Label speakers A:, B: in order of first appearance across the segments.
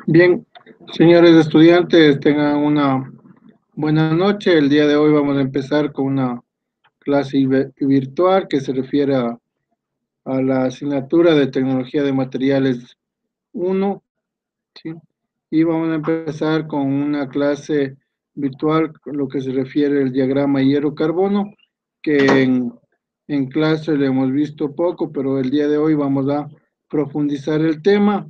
A: Bien, señores estudiantes, tengan una buena noche. El día de hoy vamos a empezar con una clase virtual que se refiere a la asignatura de Tecnología de Materiales 1, ¿sí? Y vamos a empezar con una clase virtual, con lo que se refiere al diagrama hierro-carbono, que en clase le hemos visto poco, pero el día de hoy vamos a profundizar el tema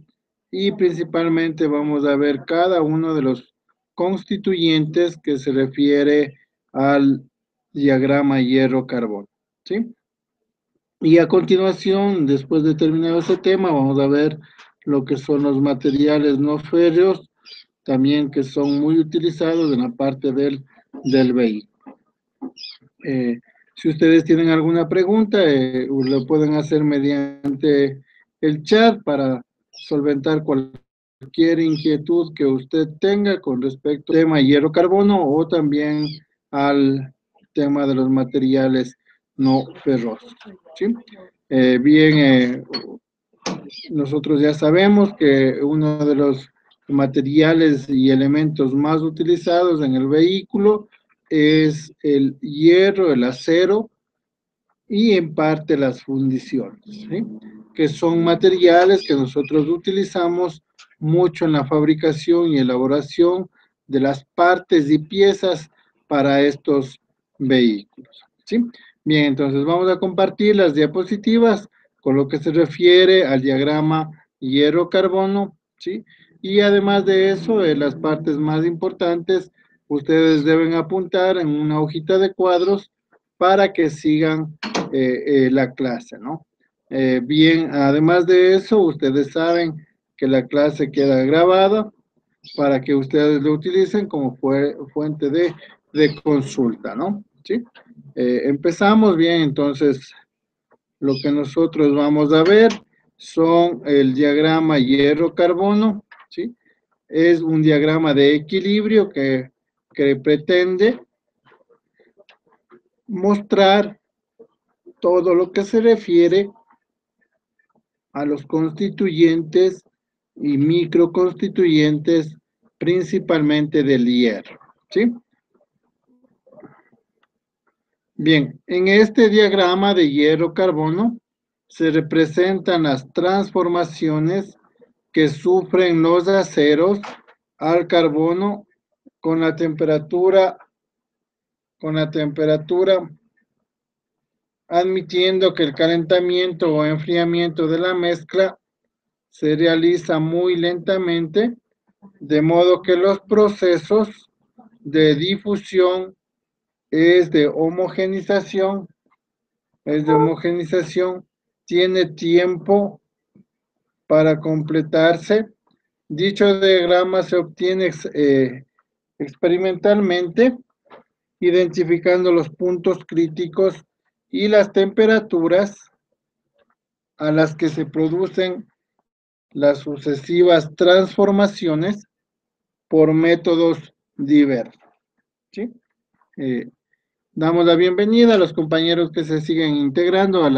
A: y principalmente vamos a ver cada uno de los constituyentes que se refiere al diagrama hierro-carbono, ¿sí? Y a continuación, después de terminar ese tema, vamos a ver lo que son los materiales no férreos, también que son muy utilizados en la parte del vehículo. Si ustedes tienen alguna pregunta, lo pueden hacer mediante el chat para solventar cualquier inquietud que usted tenga con respecto al tema hierro-carbono o también al tema de los materiales no ferrosos, ¿sí? Nosotros ya sabemos que uno de los materiales y elementos más utilizados en el vehículo es el hierro, el acero y en parte las fundiciones, ¿sí? Que son materiales que nosotros utilizamos mucho en la fabricación y elaboración de las partes y piezas para estos vehículos, ¿sí? Bien, entonces vamos a compartir las diapositivas con lo que se refiere al diagrama hierro-carbono, ¿sí? Y además de eso, las partes más importantes, ustedes deben apuntar en una hojita de cuadros para que sigan la clase, ¿no? Bien, además de eso, ustedes saben que la clase queda grabada para que ustedes lo utilicen como fuente de consulta, ¿no? ¿Sí? Empezamos bien, entonces lo que nosotros vamos a ver son el diagrama hierro-carbono, ¿sí? Es un diagrama de equilibrio que pretende mostrar todo lo que se refiere a los constituyentes y microconstituyentes, principalmente del hierro, ¿sí? Bien, en este diagrama de hierro-carbono se representan las transformaciones que sufren los aceros al carbono con la temperatura, admitiendo que el calentamiento o enfriamiento de la mezcla se realiza muy lentamente, de modo que los procesos de difusión es de homogenización, tiene tiempo para completarse. Dicho diagrama se obtiene experimentalmente, identificando los puntos críticos y las temperaturas a las que se producen las sucesivas transformaciones por métodos diversos, ¿sí? Eh, Damos la bienvenida a los compañeros que se siguen integrando a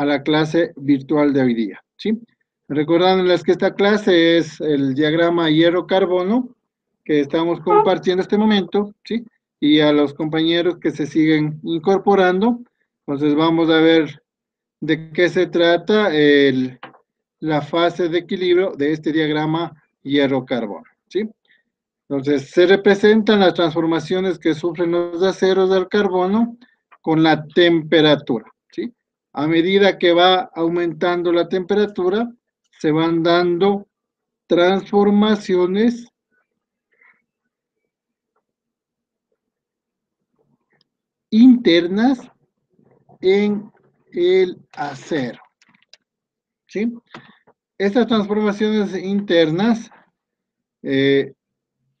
A: la clase virtual de hoy día, ¿sí? Recordándoles que esta clase es el diagrama hierro-carbono que estamos compartiendo en este momento, ¿sí? Y a los compañeros que se siguen incorporando, entonces vamos a ver de qué se trata la fase de equilibrio de este diagrama hierro-carbono, ¿sí? Entonces, se representan las transformaciones que sufren los aceros del carbono con la temperatura, ¿sí? A medida que va aumentando la temperatura, se van dando transformaciones internas en el acero, ¿sí? Estas transformaciones internas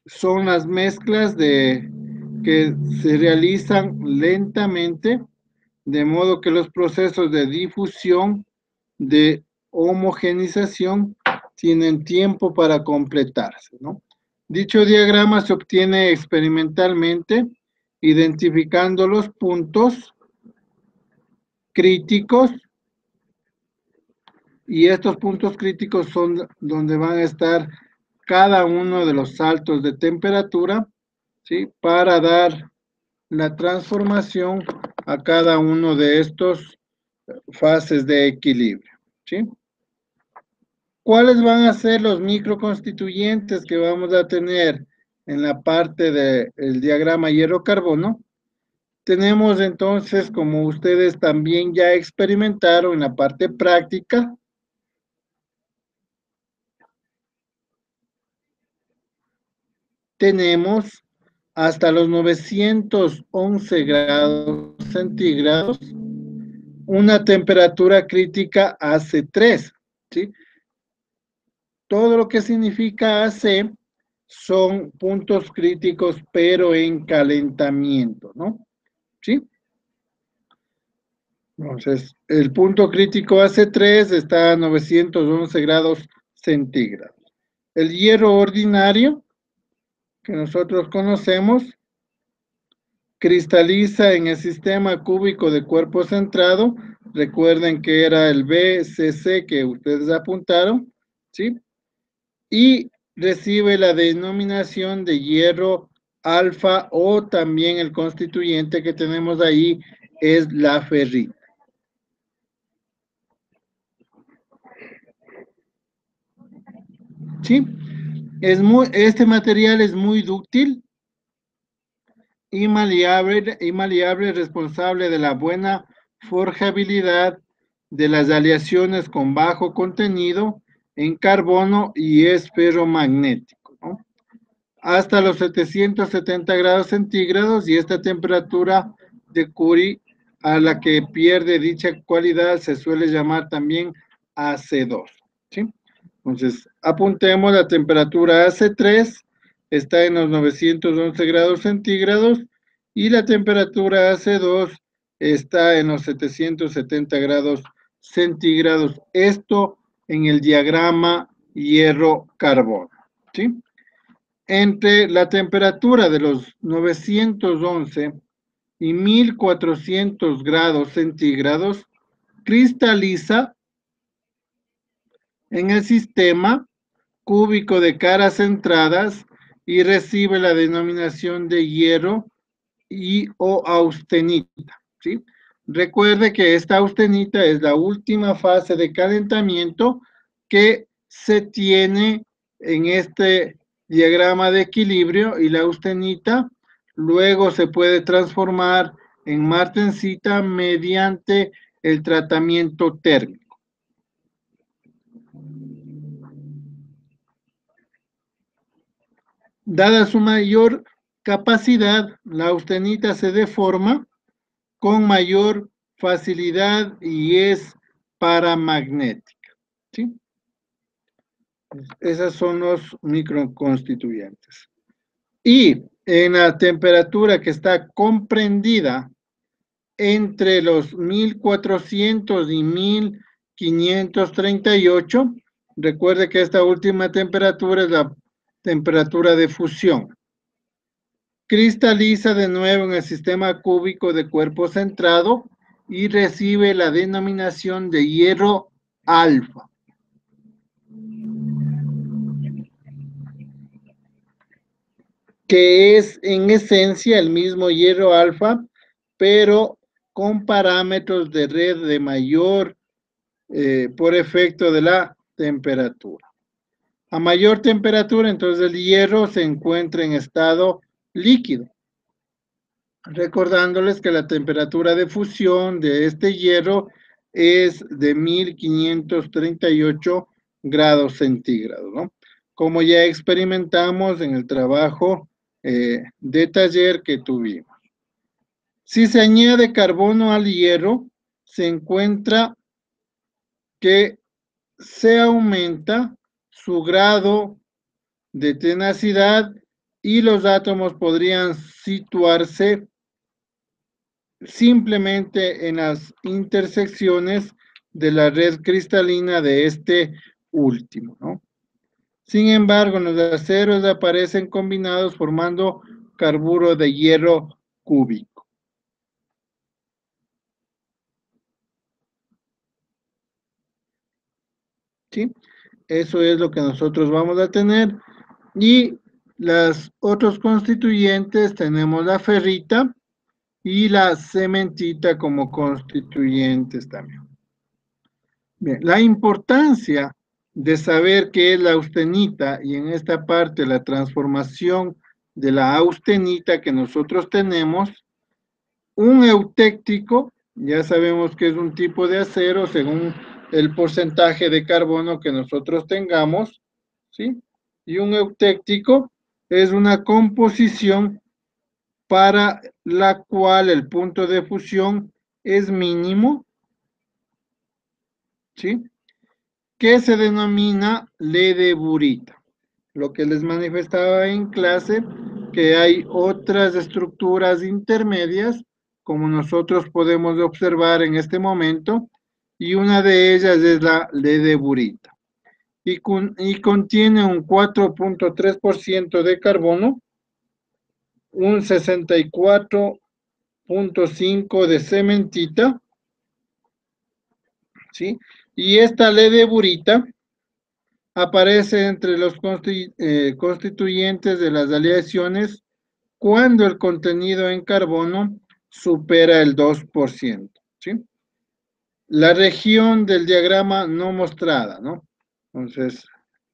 A: son las mezclas que se realizan lentamente, de modo que los procesos de difusión, de homogenización, tienen tiempo para completarse, ¿no? Dicho diagrama se obtiene experimentalmente, identificando los puntos críticos Y estos puntos críticos son donde van a estar cada uno de los saltos de temperatura, ¿sí? Para dar la transformación a cada uno de estos fases de equilibrio, ¿sí? ¿Cuáles van a ser los microconstituyentes que vamos a tener en la parte del diagrama hierro-carbono? Tenemos entonces, como ustedes también ya experimentaron en la parte práctica, tenemos hasta los 911 grados centígrados una temperatura crítica AC3, ¿sí? Todo lo que significa AC son puntos críticos, pero en calentamiento, ¿no? ¿Sí? Entonces, el punto crítico AC3 está a 911 grados centígrados. El hierro ordinario, que nosotros conocemos, cristaliza en el sistema cúbico de cuerpo centrado. Recuerden que era el BCC que ustedes apuntaron, ¿sí? Y recibe la denominación de hierro alfa, o también el constituyente que tenemos ahí es la ferrita. ¿Sí? Este material es muy dúctil y maleable, responsable de la buena forjabilidad de las aleaciones con bajo contenido en carbono, y es ferromagnético, ¿no? Hasta los 770 grados centígrados, y esta temperatura de Curie a la que pierde dicha cualidad se suele llamar también AC2, ¿sí? Entonces, apuntemos la temperatura AC3, está en los 911 grados centígrados, y la temperatura AC2 está en los 770 grados centígrados. Esto en el diagrama hierro-carbono, ¿sí? Entre la temperatura de los 911 y 1400 grados centígrados, cristaliza en el sistema cúbico de caras centradas y recibe la denominación de hierro y o austenita, ¿sí? Recuerde que esta austenita es la última fase de calentamiento que se tiene en este diagrama de equilibrio, y la austenita luego se puede transformar en martensita mediante el tratamiento térmico. Dada su mayor capacidad, la austenita se deforma con mayor facilidad y es paramagnética, ¿sí? Esos son los microconstituyentes. Y en la temperatura que está comprendida entre los 1400 y 1538, recuerde que esta última temperatura es la temperatura de fusión. Cristaliza de nuevo en el sistema cúbico de cuerpo centrado y recibe la denominación de hierro alfa. Que es en esencia el mismo hierro alfa, pero con parámetros de red de mayor por efecto de la temperatura. A mayor temperatura, entonces el hierro se encuentra en estado líquido. Recordándoles que la temperatura de fusión de este hierro es de 1538 grados centígrados, ¿no? Como ya experimentamos en el trabajo de taller que tuvimos. Si se añade carbono al hierro, se encuentra que se aumenta su grado de tenacidad y los átomos podrían situarse simplemente en las intersecciones de la red cristalina de este último, ¿no? Sin embargo, los aceros aparecen combinados formando carburo de hierro cúbico. ¿sí? Eso es lo que nosotros vamos a tener. Y los otros constituyentes tenemos la ferrita y la cementita como constituyentes también. Bien, la importancia de saber qué es la austenita y en esta parte la transformación de la austenita que nosotros tenemos, un eutéctico, ya sabemos que es un tipo de acero según el porcentaje de carbono que nosotros tengamos, ¿sí? Y un eutéctico es una composición para la cual el punto de fusión es mínimo, ¿sí? Que se denomina ledeburita. Lo que les manifestaba en clase, que hay otras estructuras intermedias, como nosotros podemos observar en este momento, y una de ellas es la ledeburita. Y contiene un 4.3% de carbono, un 64.5% de cementita, ¿sí? Y esta ledeburita aparece entre los constituyentes de las aleaciones cuando el contenido en carbono supera el 2%, ¿sí? La región del diagrama no mostrada, ¿no? Entonces,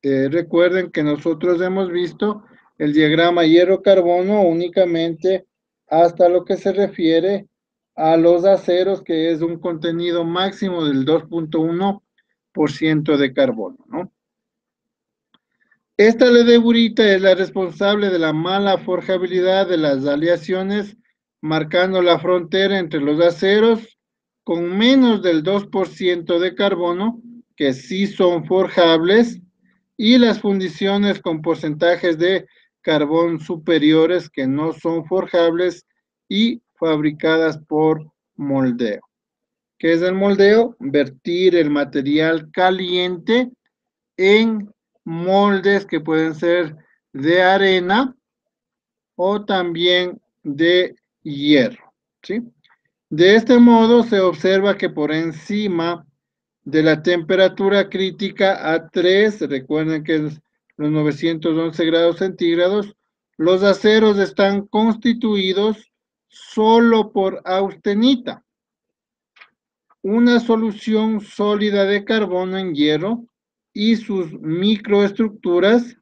A: recuerden que nosotros hemos visto el diagrama hierro-carbono únicamente hasta lo que se refiere a los aceros, que es un contenido máximo del 2.1% de carbono, ¿no? Esta ledeburita es la responsable de la mala forjabilidad de las aleaciones, marcando la frontera entre los aceros con menos del 2% de carbono, que sí son forjables, y las fundiciones con porcentajes de carbón superiores que no son forjables y fabricadas por moldeo. ¿Qué es el moldeo? Vertir el material caliente en moldes que pueden ser de arena o también de hierro, ¿sí? De este modo se observa que por encima de la temperatura crítica a 3, recuerden que es los 911 grados centígrados, los aceros están constituidos solo por austenita, una solución sólida de carbono en hierro y sus microestructuras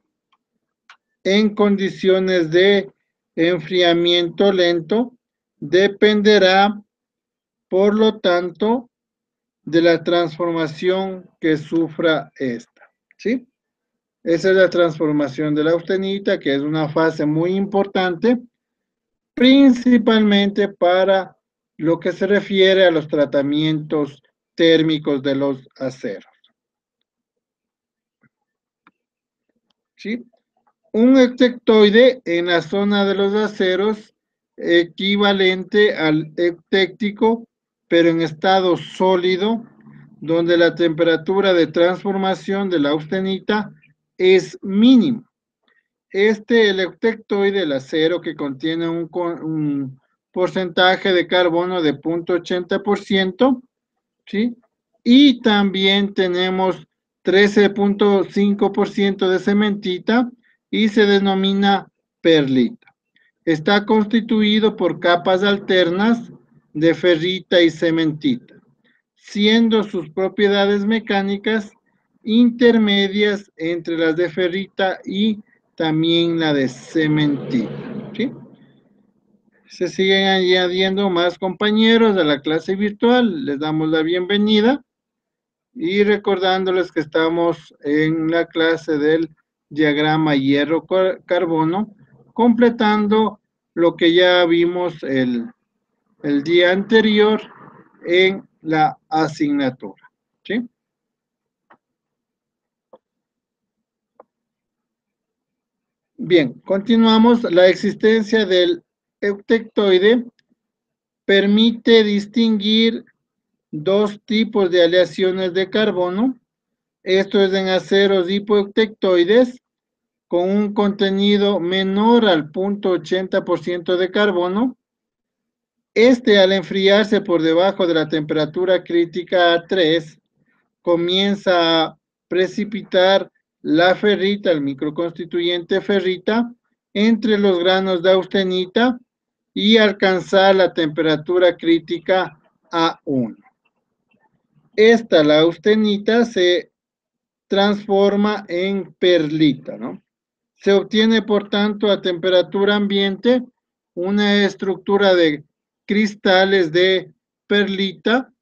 A: en condiciones de enfriamiento lento dependerá, por lo tanto, de la transformación que sufra esta, ¿sí? Esa es la transformación de la austenita, que es una fase muy importante, principalmente para lo que se refiere a los tratamientos térmicos de los aceros, ¿sí? Un eutectoide en la zona de los aceros equivalente al eutéctico, pero en estado sólido, donde la temperatura de transformación de la austenita es mínima. El eutectoide, el acero, que contiene un porcentaje de carbono de 0.80%, ¿sí? Y también tenemos 13.5% de cementita y se denomina perlita. Está constituido por capas alternas de ferrita y cementita, siendo sus propiedades mecánicas intermedias entre las de ferrita y también la de cementita, ¿sí? Se siguen añadiendo más compañeros a la clase virtual, les damos la bienvenida. Y recordándoles que estamos en la clase del diagrama hierro-carbono, completando lo que ya vimos el día anterior en la asignatura, ¿sí? Bien, continuamos. La existencia del eutectoide permite distinguir dos tipos de aleaciones de carbono. Esto es en aceros hipoeutectoides con un contenido menor al 0.80% de carbono. Al enfriarse por debajo de la temperatura crítica a 3, comienza a precipitar la ferrita, el microconstituyente ferrita, entre los granos de austenita y alcanzar la temperatura crítica A1. La austenita, se transforma en perlita, ¿no? Se obtiene, por tanto, a temperatura ambiente una estructura de cristales de perlita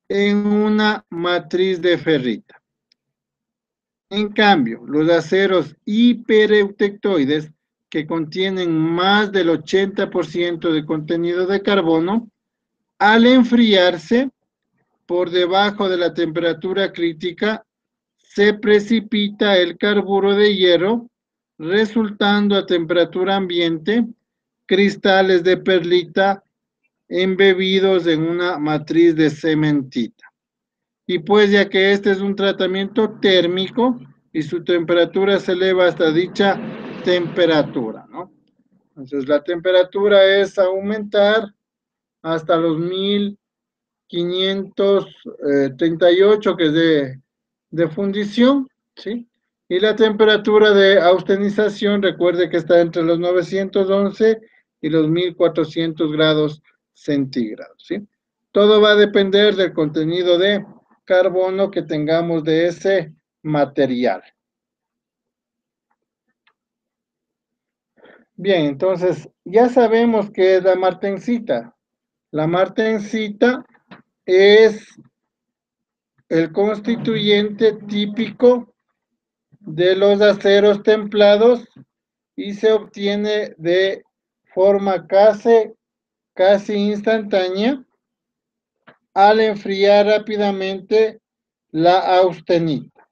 A: en una matriz de ferrita. En cambio, los aceros hipereutectoides, que contienen más del 80% de contenido de carbono, al enfriarse por debajo de la temperatura crítica, se precipita el carburo de hierro, resultando a temperatura ambiente cristales de perlita embebidos en una matriz de cementita. Y pues ya que este es un tratamiento térmico y su temperatura se eleva hasta dicha temperatura, ¿no? Entonces la temperatura es aumentar hasta los 1538, que es de fundición, ¿sí? Y la temperatura de austenización, recuerde que está entre los 911 y los 1400 grados centígrados, ¿sí? Todo va a depender del contenido de carbono que tengamos de ese material. Bien, entonces ya sabemos qué es la martensita. La martensita es el constituyente típico de los aceros templados y se obtiene de forma casi instantánea al enfriar rápidamente la austenita.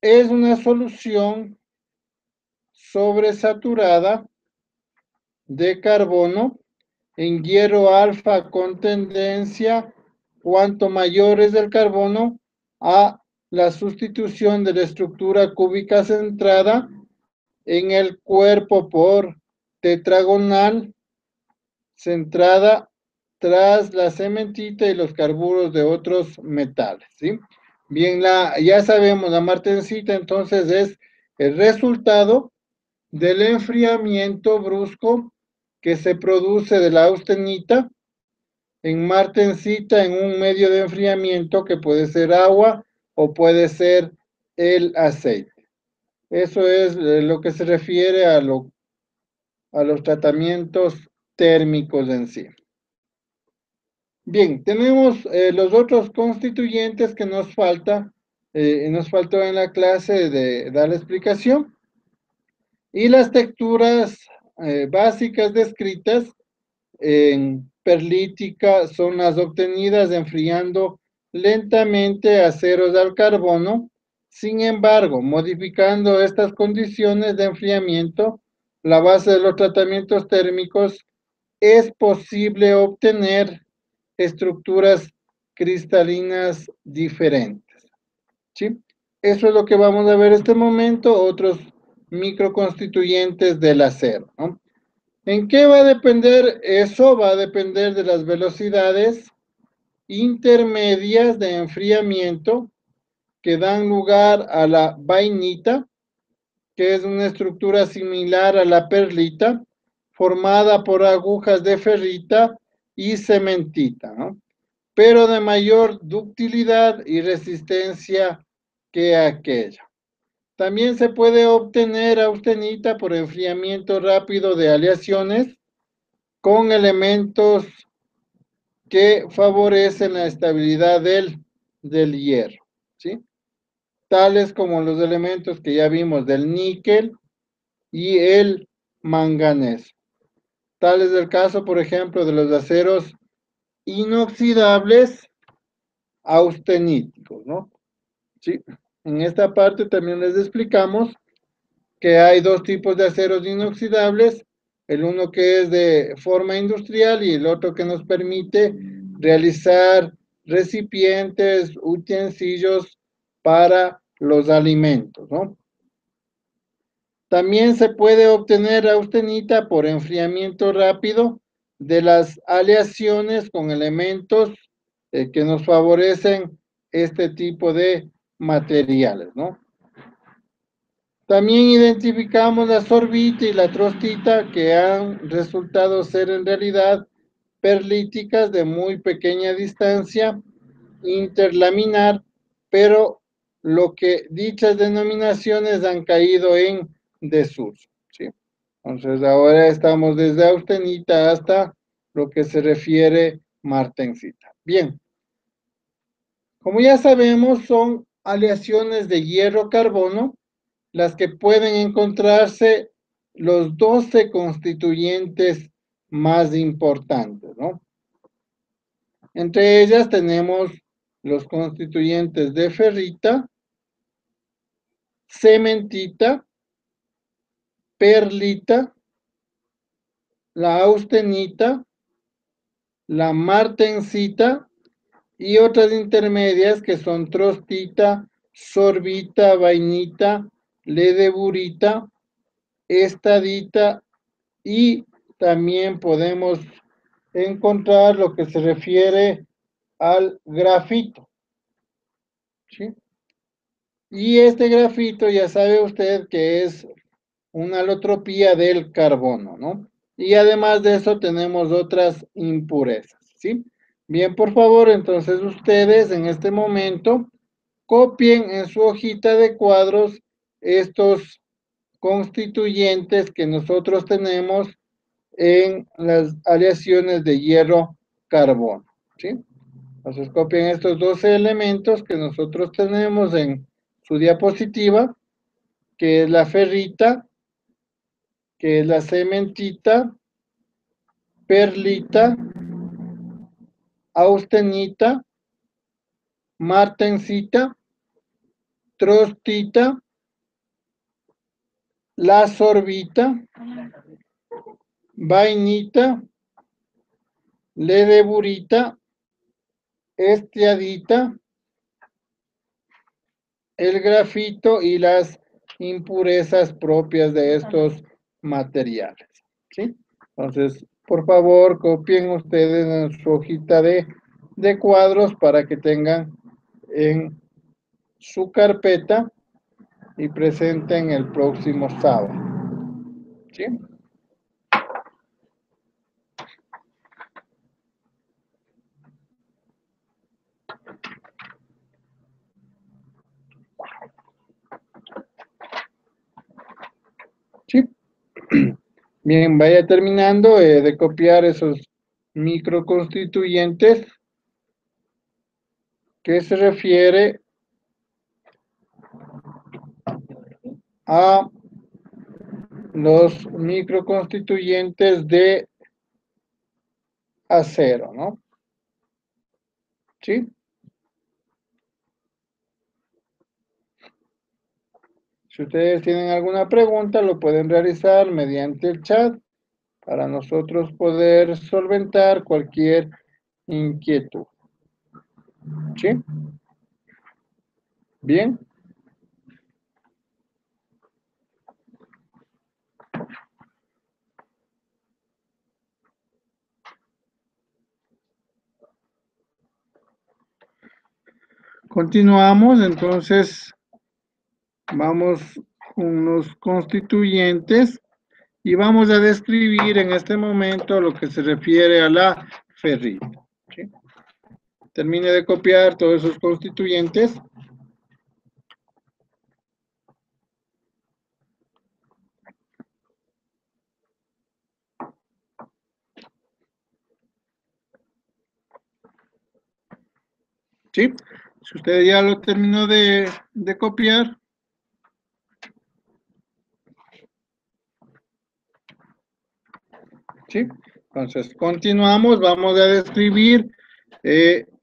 A: Es una solución sobresaturada de carbono en hierro alfa con tendencia, cuanto mayor es el carbono, a la sustitución de la estructura cúbica centrada en el cuerpo por tetragonal centrada tras la cementita y los carburos de otros metales, ¿sí? Bien, ya sabemos, la martensita entonces es el resultado del enfriamiento brusco que se produce de la austenita en martensita en un medio de enfriamiento que puede ser agua o puede ser el aceite. Eso es lo que se refiere a los tratamientos térmicos en sí. Bien, tenemos los otros constituyentes que nos faltó en la clase de dar la explicación. Y las texturas básicas descritas en perlítica son las obtenidas enfriando lentamente aceros al carbono. Sin embargo, modificando estas condiciones de enfriamiento, la base de los tratamientos térmicos, es posible obtener estructuras cristalinas diferentes, ¿sí? Eso es lo que vamos a ver en este momento, otros microconstituyentes del acero, ¿no? ¿En qué va a depender eso? Va a depender de las velocidades intermedias de enfriamiento que dan lugar a la vainita, que es una estructura similar a la perlita, formada por agujas de ferrita y cementita, ¿no? Pero de mayor ductilidad y resistencia que aquella. También se puede obtener austenita por enfriamiento rápido de aleaciones con elementos que favorecen la estabilidad del hierro, ¿sí? Tales como los elementos que ya vimos del níquel y el manganeso. Tal es el caso, por ejemplo, de los aceros inoxidables austeníticos, ¿no? Sí. En esta parte también les explicamos que hay dos tipos de aceros inoxidables, el uno que es de forma industrial y el otro que nos permite realizar recipientes, utensilios para los alimentos, ¿no? También se puede obtener austenita por enfriamiento rápido de las aleaciones con elementos que nos favorecen este tipo de materiales, ¿no? También identificamos la sorbita y la trostita, que han resultado ser en realidad perlíticas de muy pequeña distancia interlaminar, pero lo que dichas denominaciones han caído en desuso, ¿sí? Entonces ahora estamos desde austenita hasta lo que se refiere martensita. Bien, como ya sabemos, son aleaciones de hierro-carbono las que pueden encontrarse los 12 constituyentes más importantes, ¿no? Entre ellas tenemos los constituyentes de ferrita, cementita, perlita, la austenita, la martensita y otras intermedias que son trostita, sorbita, vainita, ledeburita, estadita, y también podemos encontrar lo que se refiere al grafito, ¿sí? Y este grafito ya sabe usted que es una alotropía del carbono, ¿no? Y además de eso tenemos otras impurezas, ¿sí? Bien, por favor, entonces ustedes en este momento copien en su hojita de cuadros estos constituyentes que nosotros tenemos en las aleaciones de hierro-carbono, ¿sí? Entonces copien estos 12 elementos que nosotros tenemos en su diapositiva, que es la ferrita, que es la cementita, perlita, austenita, martensita, trostita, la sorbita, vainita, ledeburita, estiadita, el grafito y las impurezas propias de estos materiales, ¿sí? Entonces, por favor, copien ustedes en su hojita de cuadros para que tengan en su carpeta y presenten el próximo sábado, ¿sí? ¿Sí? Bien, vaya terminando de copiar esos microconstituyentes que se refiere a los microconstituyentes de acero, ¿no? ¿Sí? Si ustedes tienen alguna pregunta, lo pueden realizar mediante el chat para nosotros poder solventar cualquier inquietud. ¿Sí? Bien. Continuamos, entonces vamos con los constituyentes y vamos a describir en este momento lo que se refiere a la ferrita, ¿sí? Termine de copiar todos esos constituyentes. ¿Sí? Si usted ya lo terminó de copiar. ¿Sí? Entonces, continuamos, vamos a describir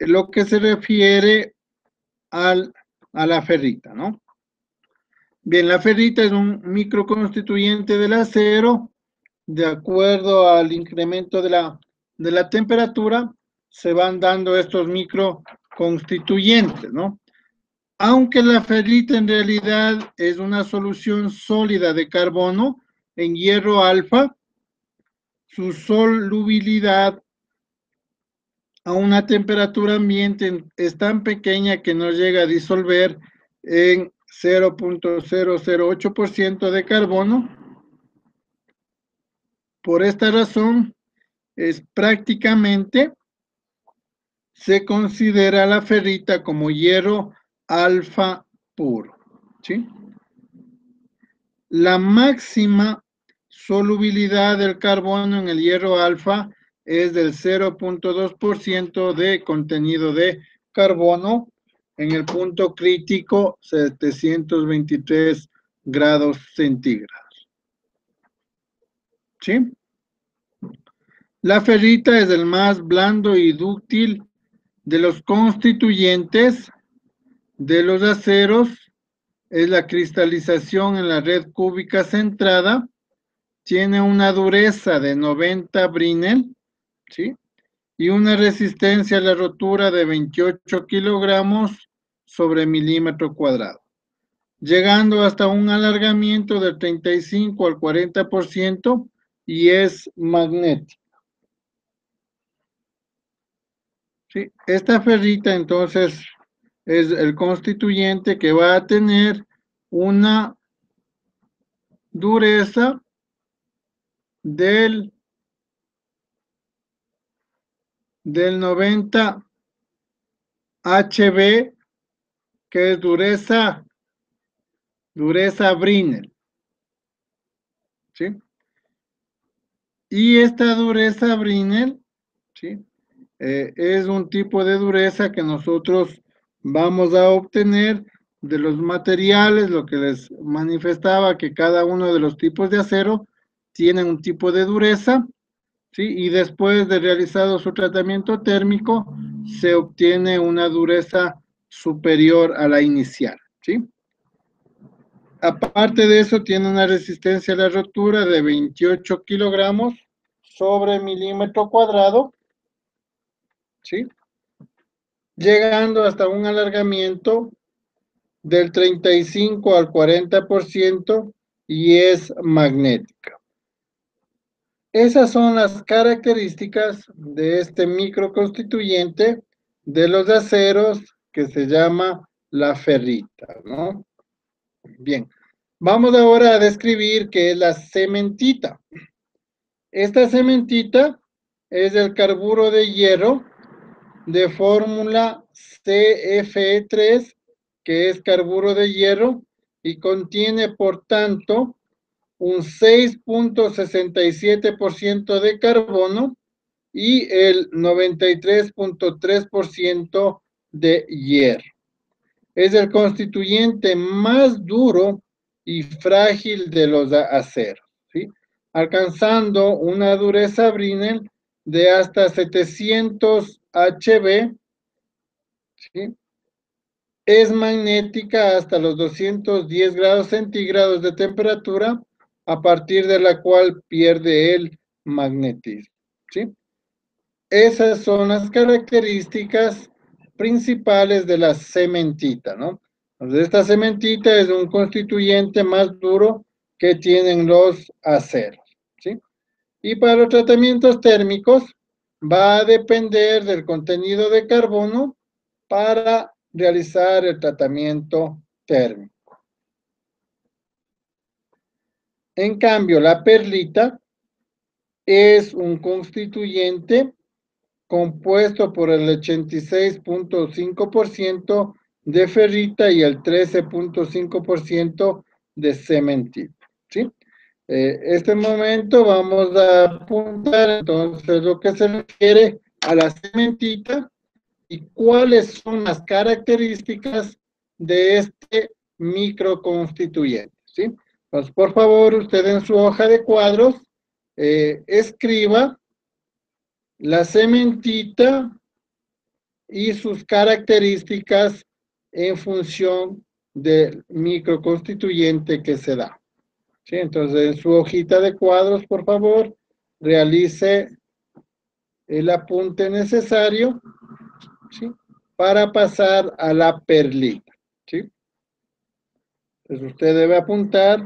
A: lo que se refiere a la ferrita, ¿no? Bien, la ferrita es un microconstituyente del acero. De acuerdo al incremento de la temperatura, se van dando estos microconstituyentes, ¿no? Aunque la ferrita en realidad es una solución sólida de carbono en hierro alfa, su solubilidad a una temperatura ambiente es tan pequeña que no llega a disolver en 0.008% de carbono. Por esta razón, es prácticamente se considera la ferrita como hierro alfa puro, ¿sí? La máxima solubilidad del carbono en el hierro alfa es del 0.2% de contenido de carbono en el punto crítico 723 grados centígrados. ¿Sí? La ferrita es el más blando y dúctil de los constituyentes de los aceros. Es la cristalización en la red cúbica centrada. Tiene una dureza de 90 Brinell, ¿sí? Y una resistencia a la rotura de 28 kilogramos sobre milímetro cuadrado, llegando hasta un alargamiento del 35 al 40% y es magnética. ¿Sí? Esta ferrita entonces es el constituyente que va a tener una dureza del 90 HB, que es dureza Brinell, ¿sí? Y esta dureza Brinell, ¿sí? Es un tipo de dureza que nosotros vamos a obtener de los materiales, lo que les manifestaba, que cada uno de los tipos de acero tienen un tipo de dureza, ¿sí? Y después de realizado su tratamiento térmico, se obtiene una dureza superior a la inicial, ¿sí? Aparte de eso, tiene una resistencia a la rotura de 28 kilogramos sobre milímetro cuadrado, ¿sí? Llegando hasta un alargamiento del 35 al 40% y es magnética. Esas son las características de este microconstituyente de los aceros que se llama la ferrita, ¿no? Bien, vamos ahora a describir qué es la cementita. Esta cementita es el carburo de hierro de fórmula CFE3, que es carburo de hierro, y contiene, por tanto, un 6.67% de carbono y el 93.3% de hierro. Es el constituyente más duro y frágil de los aceros, ¿sí? Alcanzando una dureza Brinell de hasta 700 HB, ¿sí? Es magnética hasta los 210 grados centígrados de temperatura, a partir de la cual pierde el magnetismo, ¿sí? Esas son las características principales de la cementita, ¿no? Entonces, esta cementita es un constituyente más duro que tienen los aceros, ¿sí? Y para los tratamientos térmicos va a depender del contenido de carbono para realizar el tratamiento térmico. En cambio, la perlita es un constituyente compuesto por el 86.5% de ferrita y el 13.5% de cementita, ¿sí? Este momento vamos a apuntar entonces lo que se refiere a la cementita y cuáles son las características de este microconstituyente, ¿sí? Entonces, por favor, usted en su hoja de cuadros escriba la cementita y sus características en función del microconstituyente que se da, ¿sí? Entonces, en su hojita de cuadros, por favor, realice el apunte necesario, ¿sí? Para pasar a la perlita, ¿sí? Entonces, usted debe apuntar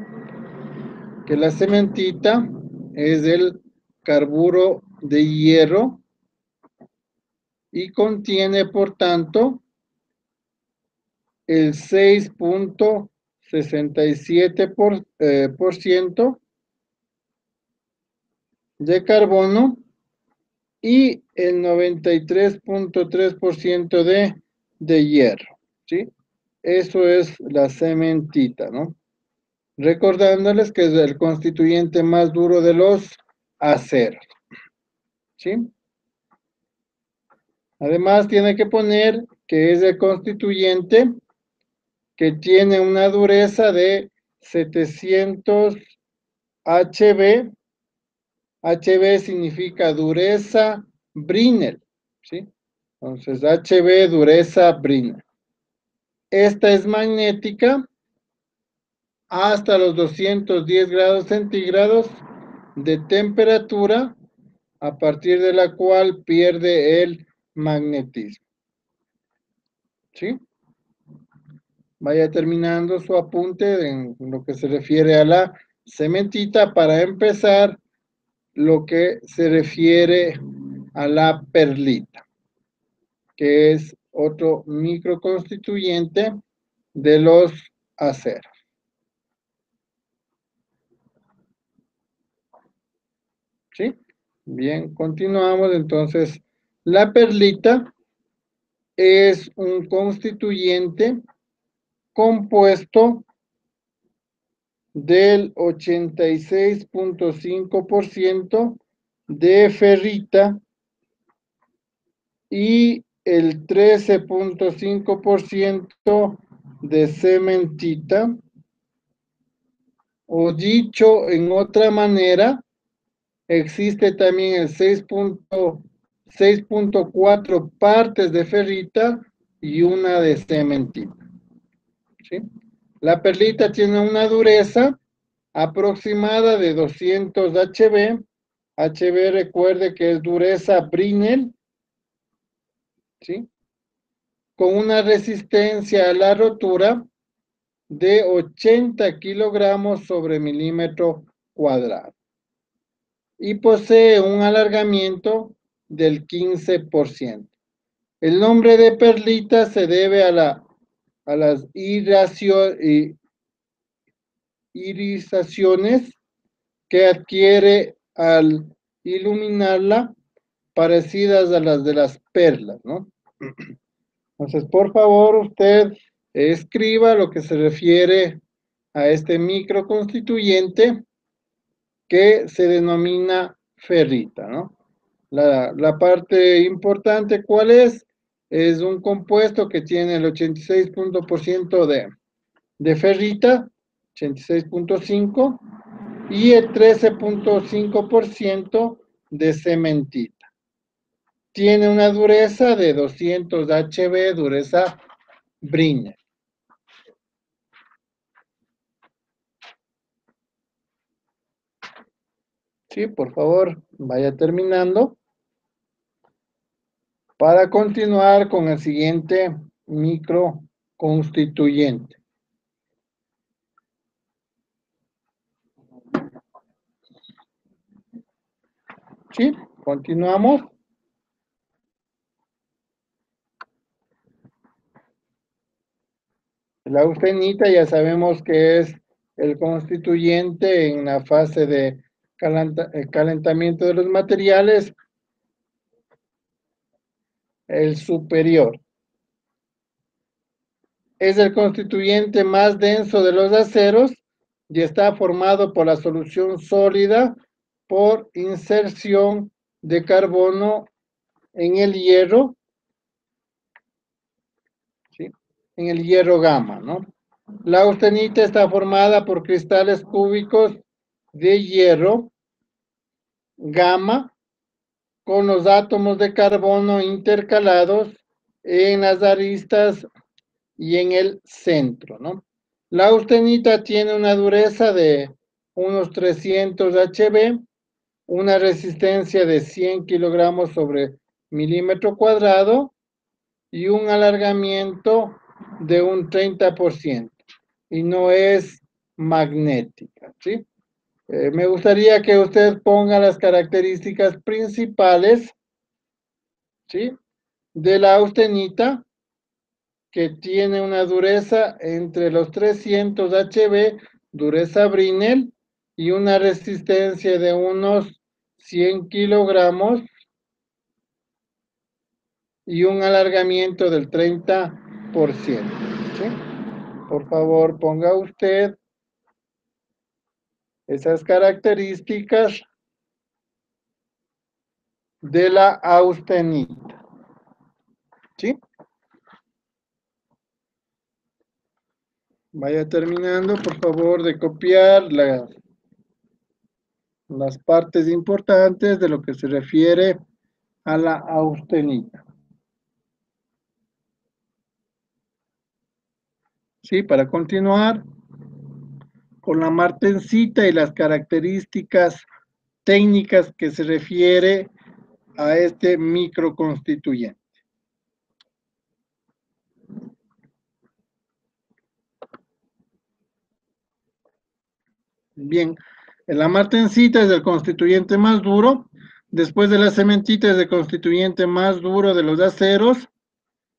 A: que la cementita es el carburo de hierro y contiene, por tanto, el 6.67% de carbono y el 93.3% de hierro, ¿sí? Eso es la cementita, ¿no? Recordándoles que es el constituyente más duro de los aceros, ¿sí? Además, tiene que poner que es el constituyente que tiene una dureza de 700 HB. HB significa dureza Brinell, ¿sí? Entonces, HB, dureza Brinell. Esta es magnética hasta los 210 grados centígrados de temperatura, a partir de la cual pierde el magnetismo, ¿sí? Vaya terminando su apunte en lo que se refiere a la cementita para empezar lo que se refiere a la perlita, que es otro microconstituyente de los aceros. ¿Sí? Bien, continuamos entonces. La perlita es un constituyente compuesto del 86.5% de ferrita y el 13.5% de cementita, o dicho en otra manera, existe también el 6.4 partes de ferrita y una de cementita, ¿sí? La perlita tiene una dureza aproximada de 200 HB. HB, recuerde que es dureza Brinell, ¿sí? Con una resistencia a la rotura de 80 kilogramos sobre milímetro cuadrado. Y posee un alargamiento del 15%. El nombre de perlita se debe a las irisaciones que adquiere al iluminarla, parecidas a las de las perlas, ¿no? Entonces, por favor, usted escriba lo que se refiere a este microconstituyente que se denomina ferrita, ¿no? La parte importante, ¿cuál es? Es un compuesto que tiene el 86% de ferrita, 86.5, y el 13.5% de cementita. Tiene una dureza de 200 HB, dureza Brinell. Sí, por favor, vaya terminando para continuar con el siguiente microconstituyente. Sí, continuamos. La austenita ya sabemos que es el constituyente en la fase de calentamiento de los materiales, el superior. Es el constituyente más denso de los aceros y está formado por la solución sólida por inserción de carbono en el hierro, ¿sí? En el hierro gamma, ¿no? La austenita está formada por cristales cúbicos de hierro gamma con los átomos de carbono intercalados en las aristas y en el centro, ¿no? La austenita tiene una dureza de unos 300 HB, una resistencia de 100 kilogramos sobre milímetro cuadrado y un alargamiento de un 30%, y no es magnética, ¿sí? Me gustaría que usted ponga las características principales, ¿sí? de la austenita, que tiene una dureza entre los 300 HB, dureza Brinell, y una resistencia de unos 100 kilogramos y un alargamiento del 30%. ¿Sí? Por favor, ponga usted esas características de la austenita. ¿Sí? Vaya terminando, por favor, de copiar las partes importantes de lo que se refiere a la austenita. Sí, para continuar con la martensita y las características técnicas que se refiere a este microconstituyente. Bien, la martensita es el constituyente más duro, después de la cementita es el constituyente más duro de los aceros,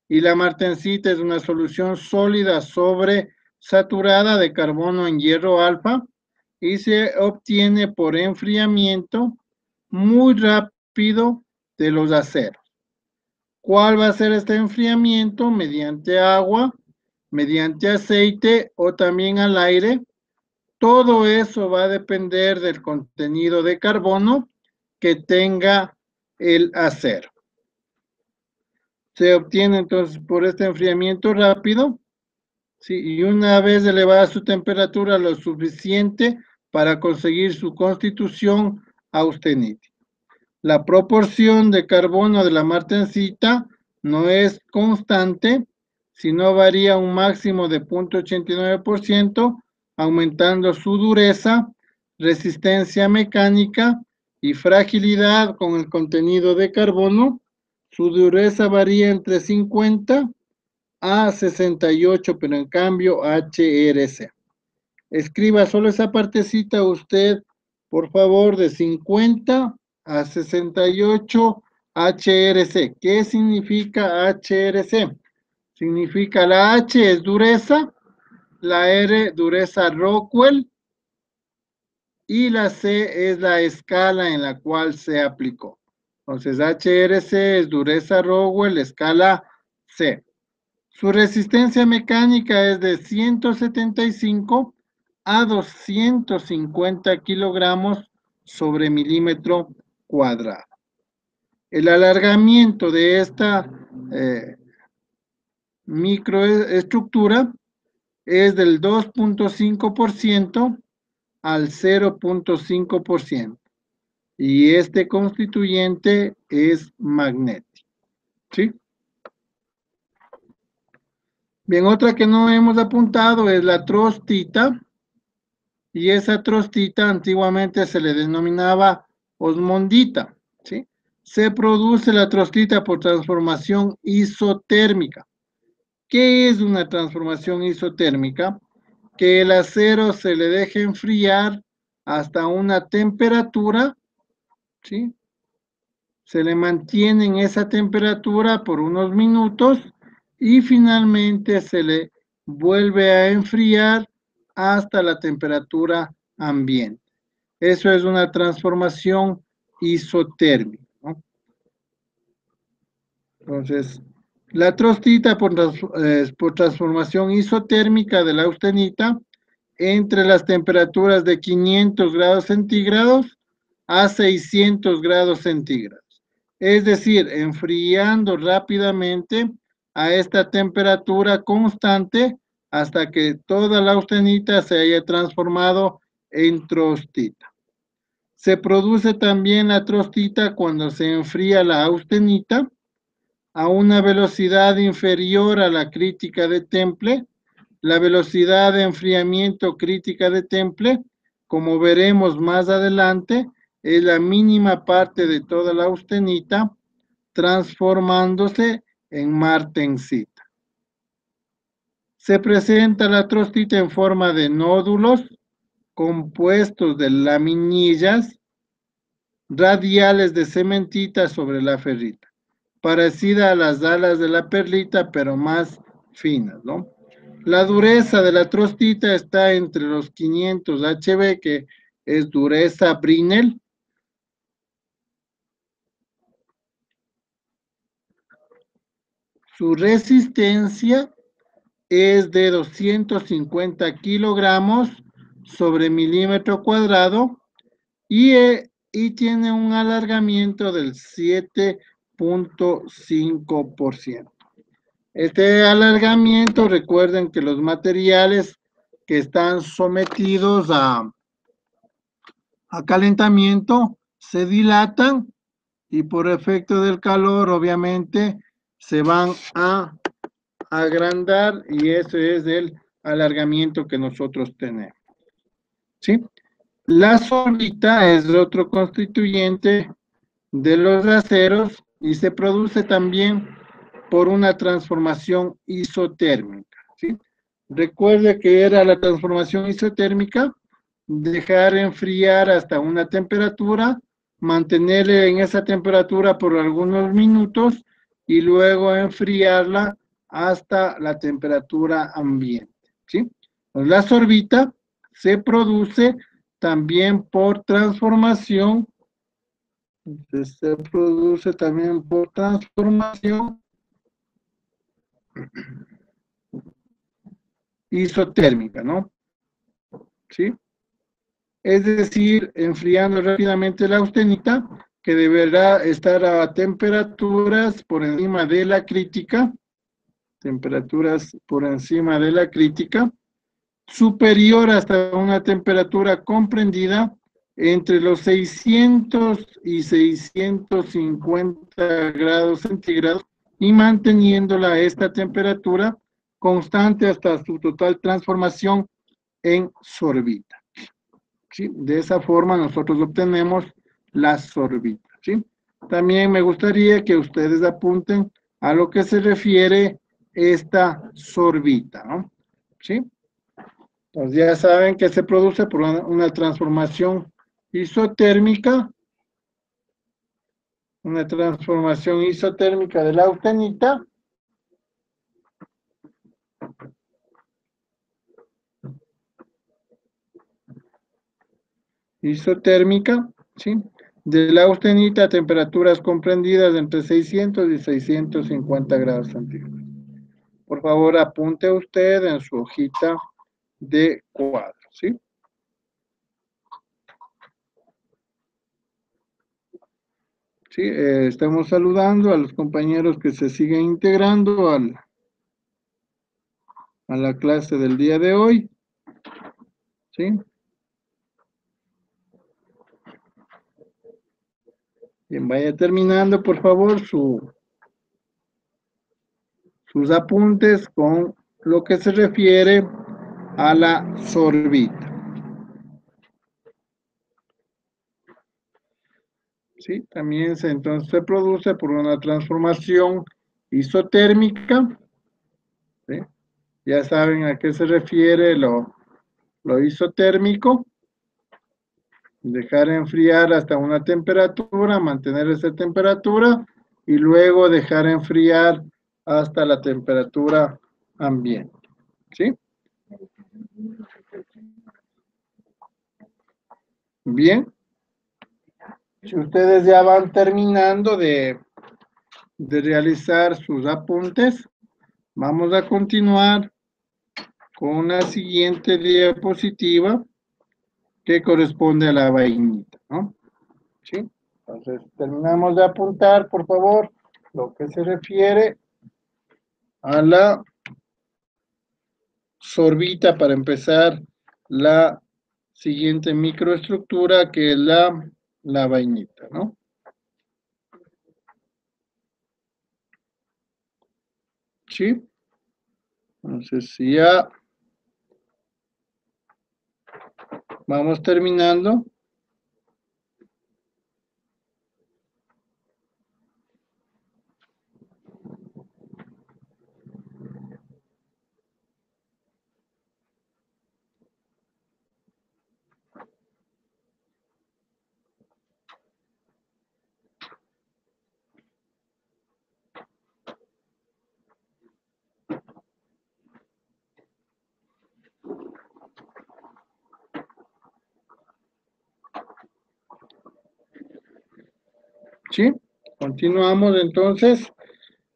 A: y la martensita es una solución sólida sobre saturada de carbono en hierro alfa y se obtiene por enfriamiento muy rápido de los aceros. ¿Cuál va a ser este enfriamiento? Mediante agua, mediante aceite o también al aire. Todo eso va a depender del contenido de carbono que tenga el acero. Se obtiene entonces por este enfriamiento rápido, ¿sí? Y una vez elevada su temperatura lo suficiente para conseguir su constitución austenita. La proporción de carbono de la martensita no es constante, sino varía un máximo de 0.89%, aumentando su dureza, resistencia mecánica y fragilidad con el contenido de carbono. Su dureza varía entre 50 a 68, pero en cambio HRC. Escriba solo esa partecita usted, por favor, de 50 a 68 HRC. ¿Qué significa HRC? Significa la H es dureza, la R dureza Rockwell y la C es la escala en la cual se aplicó. Entonces HRC es dureza Rockwell, escala C. Su resistencia mecánica es de 175 a 250 kilogramos sobre milímetro cuadrado. El alargamiento de esta microestructura es del 2.5% al 0.5%. Y este constituyente es magnético. ¿Sí? Bien, otra que no hemos apuntado es la trostita. Y esa trostita antiguamente se le denominaba osmondita, ¿sí? Se produce la trostita por transformación isotérmica. ¿Qué es una transformación isotérmica? Que el acero se le deje enfriar hasta una temperatura, ¿sí? Se le mantiene en esa temperatura por unos minutos y finalmente se le vuelve a enfriar hasta la temperatura ambiente. Eso es una transformación isotérmica, ¿no? Entonces, la trostita por transformación isotérmica de la austenita entre las temperaturas de 500 grados centígrados a 600 grados centígrados. Es decir, enfriando rápidamente a esta temperatura constante hasta que toda la austenita se haya transformado en trostita. Se produce también la trostita cuando se enfría la austenita a una velocidad inferior a la crítica de Temple. La velocidad de enfriamiento crítica de Temple, como veremos más adelante, es la mínima parte de toda la austenita, transformándose en martensita. Se presenta la trostita en forma de nódulos compuestos de laminillas radiales de cementita sobre la ferrita. parecida a las alas de la perlita, pero más finas, ¿no? La dureza de la trostita está entre los 500 HB, que es dureza Brinell. Su resistencia es de 250 kilogramos sobre milímetro cuadrado y tiene un alargamiento del 7.5%. Este alargamiento, recuerden que los materiales que están sometidos a calentamiento se dilatan y por efecto del calor, obviamente, se van a agrandar y ese es el alargamiento que nosotros tenemos. ¿Sí? La sorbita es otro constituyente de los aceros y se produce también por una transformación isotérmica, ¿sí? Recuerde que era la transformación isotérmica, dejar enfriar hasta una temperatura, mantenerle en esa temperatura por algunos minutos y luego enfriarla hasta la temperatura ambiente, ¿sí? Pues la sorbita se produce también por transformación, isotérmica, ¿no? ¿Sí? Es decir, enfriando rápidamente la austenita, que deberá estar a temperaturas por encima de la crítica, superior hasta una temperatura comprendida entre los 600 y 650 grados centígrados y manteniéndola a esta temperatura constante hasta su total transformación en sorbita. ¿Sí? De esa forma nosotros obtenemos la sorbita. ¿Sí? También me gustaría que ustedes apunten a lo que se refiere esta sorbita, ¿no? ¿Sí? Pues ya saben que se produce por una transformación isotérmica, de la austenita, ¿sí? De la austenita a temperaturas comprendidas entre 600 y 650 grados centígrados. Por favor, apunte usted en su hojita de cuadro, ¿sí? Sí, estamos saludando a los compañeros que se siguen integrando a la clase del día de hoy, ¿sí? Bien, vaya terminando, por favor, sus apuntes con lo que se refiere a la sorbita. ¿Sí? También entonces se produce por una transformación isotérmica, ¿sí? Ya saben a qué se refiere lo isotérmico, dejar enfriar hasta una temperatura, mantener esa temperatura y luego dejar enfriar hasta la temperatura ambiente, ¿sí? Bien, si ustedes ya van terminando de realizar sus apuntes, vamos a continuar con la siguiente diapositiva que corresponde a la vainita, ¿no? ¿Sí? Entonces, terminamos de apuntar, por favor, lo que se refiere a la sorbita para empezar la siguiente microestructura que es la vainita, ¿no? ¿Sí? Entonces, si ya vamos terminando. ¿Sí? Continuamos entonces.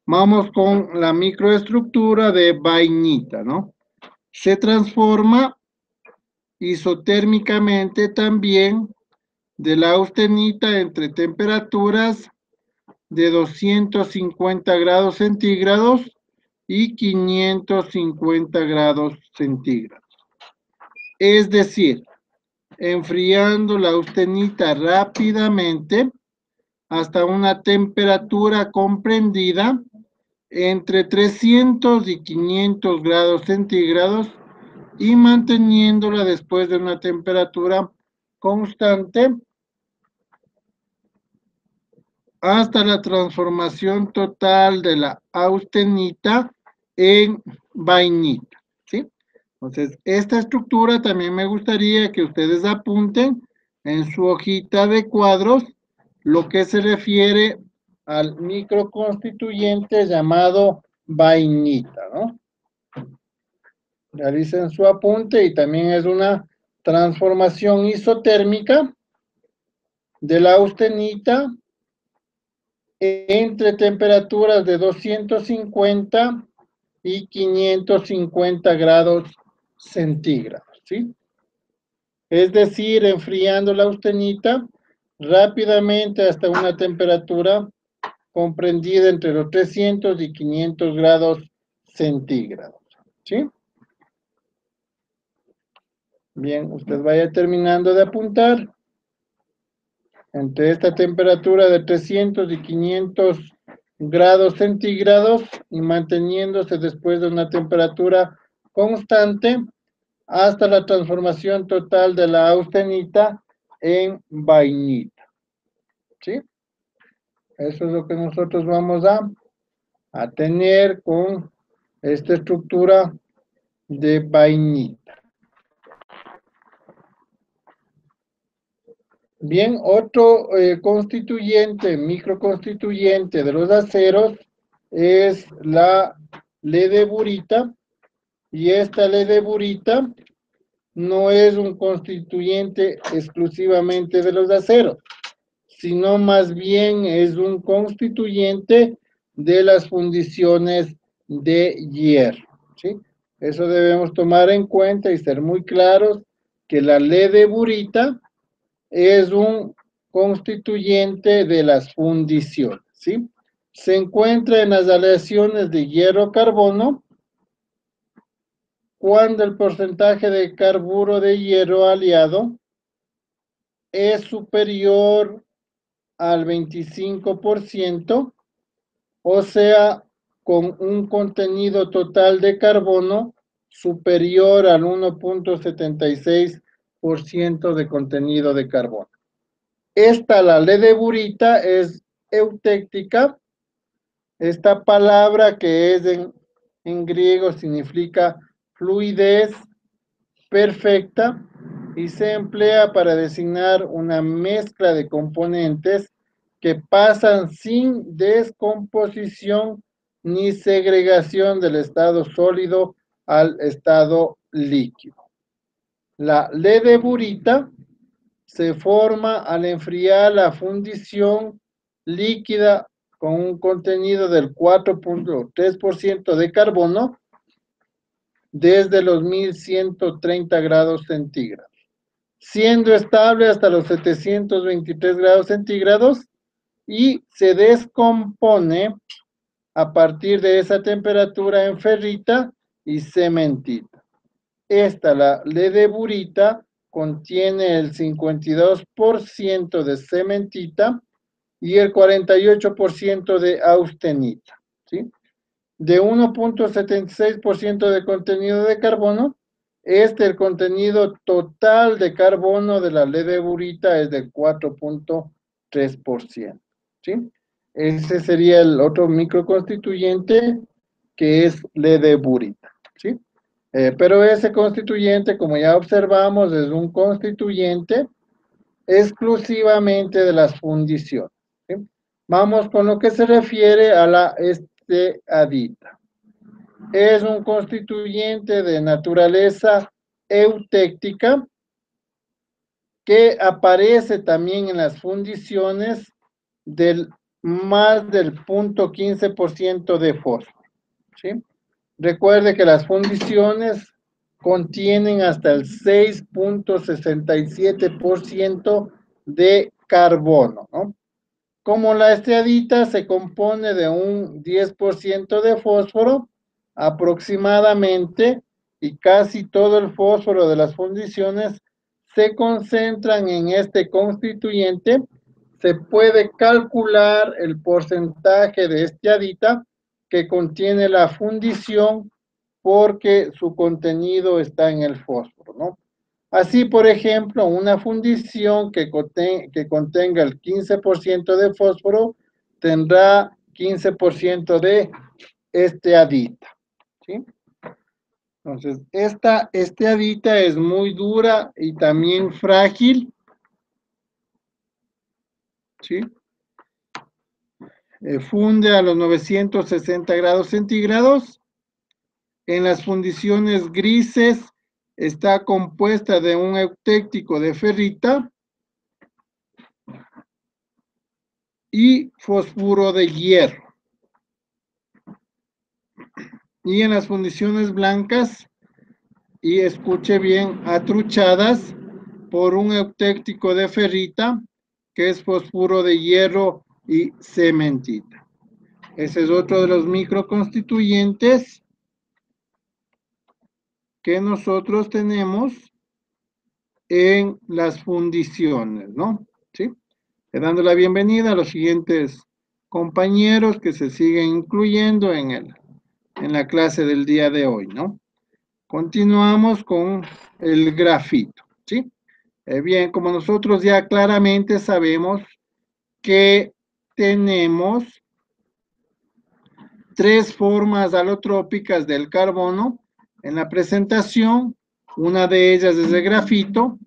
A: Vamos con la microestructura de vainita, ¿no? Se transforma isotérmicamente también de la austenita entre temperaturas de 250 grados centígrados y 550 grados centígrados. Es decir, enfriando la austenita rápidamente hasta una temperatura comprendida entre 300 y 500 grados centígrados y manteniéndola después de una temperatura constante hasta la transformación total de la austenita en vainita, ¿sí? Entonces, esta estructura también me gustaría que ustedes apunten en su hojita de cuadros lo que se refiere al microconstituyente llamado vainita, ¿no? Realicen su apunte y también es una transformación isotérmica de la austenita entre temperaturas de 250 y 550 grados centígrados, ¿sí? Es decir, enfriando la austenita rápidamente hasta una temperatura comprendida entre los 300 y 500 grados centígrados, ¿sí? Bien, usted vaya terminando de apuntar. Entre esta temperatura de 300 y 500 grados centígrados y manteniéndose después de una temperatura constante hasta la transformación total de la austenita en vainita, ¿sí? Eso es lo que nosotros vamos a tener con esta estructura de vainita. Bien, otro constituyente, microconstituyente de los aceros es la ledeburita, y esta ledeburita no es un constituyente exclusivamente de los aceros, sino más bien es un constituyente de las fundiciones de hierro, ¿sí? Eso debemos tomar en cuenta y ser muy claros que la ledeburita es un constituyente de las fundiciones, ¿sí? Se encuentra en las aleaciones de hierro-carbono cuando el porcentaje de carburo de hierro aliado es superior al 25%, o sea, con un contenido total de carbono superior al 1.76% de contenido de carbono. Esta, la ledeburita, es eutéctica. Esta palabra que es en griego significa fluidez perfecta y se emplea para designar una mezcla de componentes que pasan sin descomposición ni segregación del estado sólido al estado líquido. La ledeburita se forma al enfriar la fundición líquida con un contenido del 4.3% de carbono desde los 1130 grados centígrados, siendo estable hasta los 723 grados centígrados y se descompone a partir de esa temperatura en ferrita y cementita. Esta, la ledeburita, contiene el 52% de cementita y el 48% de austenita, ¿sí? De 1.76% de contenido de carbono, el contenido total de carbono de la ledeburita es del 4.3%, ¿sí? Ese sería el otro microconstituyente que es ledeburita, ¿sí? Pero ese constituyente, como ya observamos, es un constituyente exclusivamente de las fundiciones, ¿sí? Vamos con lo que se refiere a la esteadita. Es un constituyente de naturaleza eutéctica que aparece también en las fundiciones más del 0.15% de fósforo, ¿sí? Recuerde que las fundiciones contienen hasta el 6.67% de carbono, ¿no? Como la esteadita se compone de un 10% de fósforo aproximadamente, y casi todo el fósforo de las fundiciones se concentran en este constituyente, se puede calcular el porcentaje de esteadita que contiene la fundición porque su contenido está en el fósforo, ¿no? Así, por ejemplo, una fundición que contenga el 15% de fósforo tendrá 15% de esteadita, ¿sí? Entonces, esta esteadita es muy dura y también frágil, ¿sí? Funde a los 960 grados centígrados. En las fundiciones grises está compuesta de un eutéctico de ferrita y fosfuro de hierro. Y en las fundiciones blancas, y escuche bien, atruchadas por un eutéctico de ferrita, que es fosfuro de hierro y cementita. Ese es otro de los microconstituyentes que nosotros tenemos en las fundiciones, ¿no? ¿Sí? Dando la bienvenida a los siguientes compañeros que se siguen incluyendo en la clase del día de hoy, ¿no? Continuamos con el grafito, ¿sí? Bien, como nosotros ya claramente sabemos que tenemos tres formas alotrópicas del carbono en la presentación. Una de ellas es el grafito,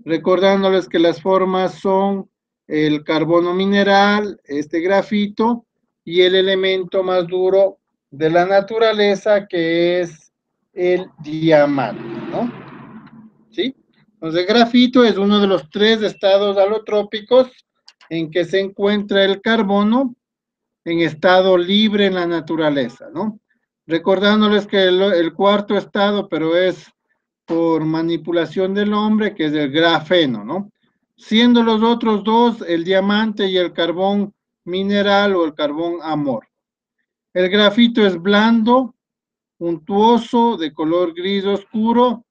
A: recordándoles que las formas son el carbono mineral, este grafito, y el elemento más duro de la naturaleza, que es el diamante, ¿no? ¿Sí? Entonces, el grafito es uno de los tres estados alotrópicos en que se encuentra el carbono en estado libre en la naturaleza, ¿no? Recordándoles que el cuarto estado, pero es por manipulación del hombre, que es el grafeno, ¿no? Siendo los otros dos el diamante y el carbón mineral o el carbón amor. El grafito es blando, untuoso, de color gris oscuro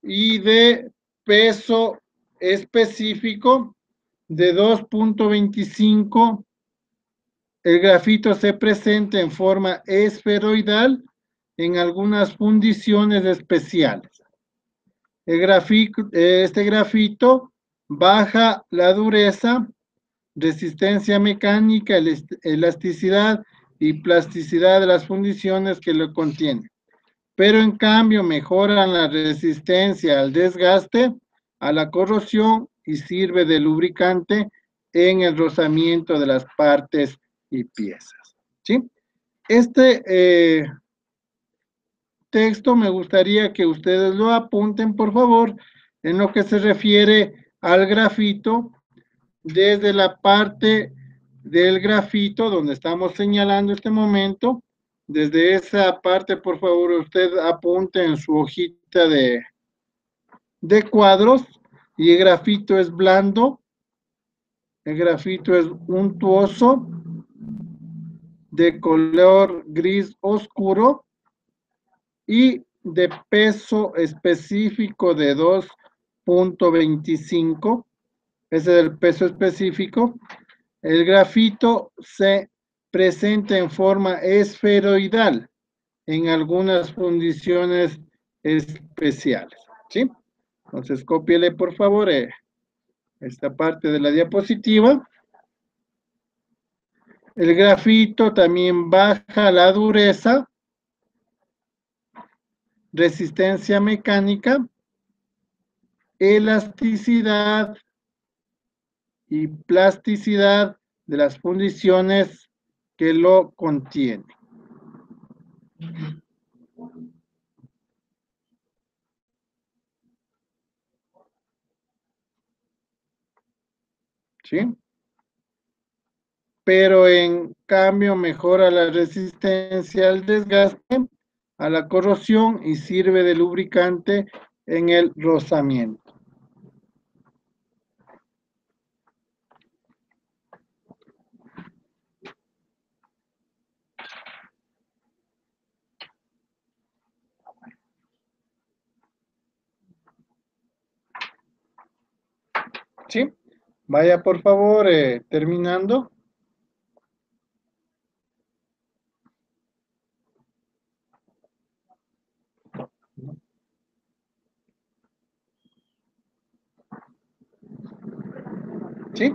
A: y de peso específico de 2.25. El grafito se presenta en forma esferoidal en algunas fundiciones especiales. Este grafito baja la dureza, resistencia mecánica, elasticidad y plasticidad de las fundiciones que lo contienen. Pero en cambio mejoran la resistencia al desgaste, a la corrosión y sirve de lubricante en el rozamiento de las partes y piezas, ¿sí? Este texto me gustaría que ustedes lo apunten, por favor, en lo que se refiere al grafito, desde la parte del grafito donde estamos señalando este momento. Desde esa parte, por favor, usted apunte en su hojita de cuadros, y el grafito es blando, el grafito es untuoso, de color gris oscuro y de peso específico de 2.25. Ese es el peso específico. El grafito se presenta en forma esferoidal en algunas fundiciones especiales, ¿sí? Entonces, cópiele por favor esta parte de la diapositiva. El grafito también baja la dureza, resistencia mecánica, elasticidad y plasticidad de las fundiciones que lo contienen. ¿Sí? pero en cambio mejora la resistencia al desgaste, a la corrosión y sirve de lubricante en el rozamiento. ¿Sí? Vaya por favor terminando. ¿Sí?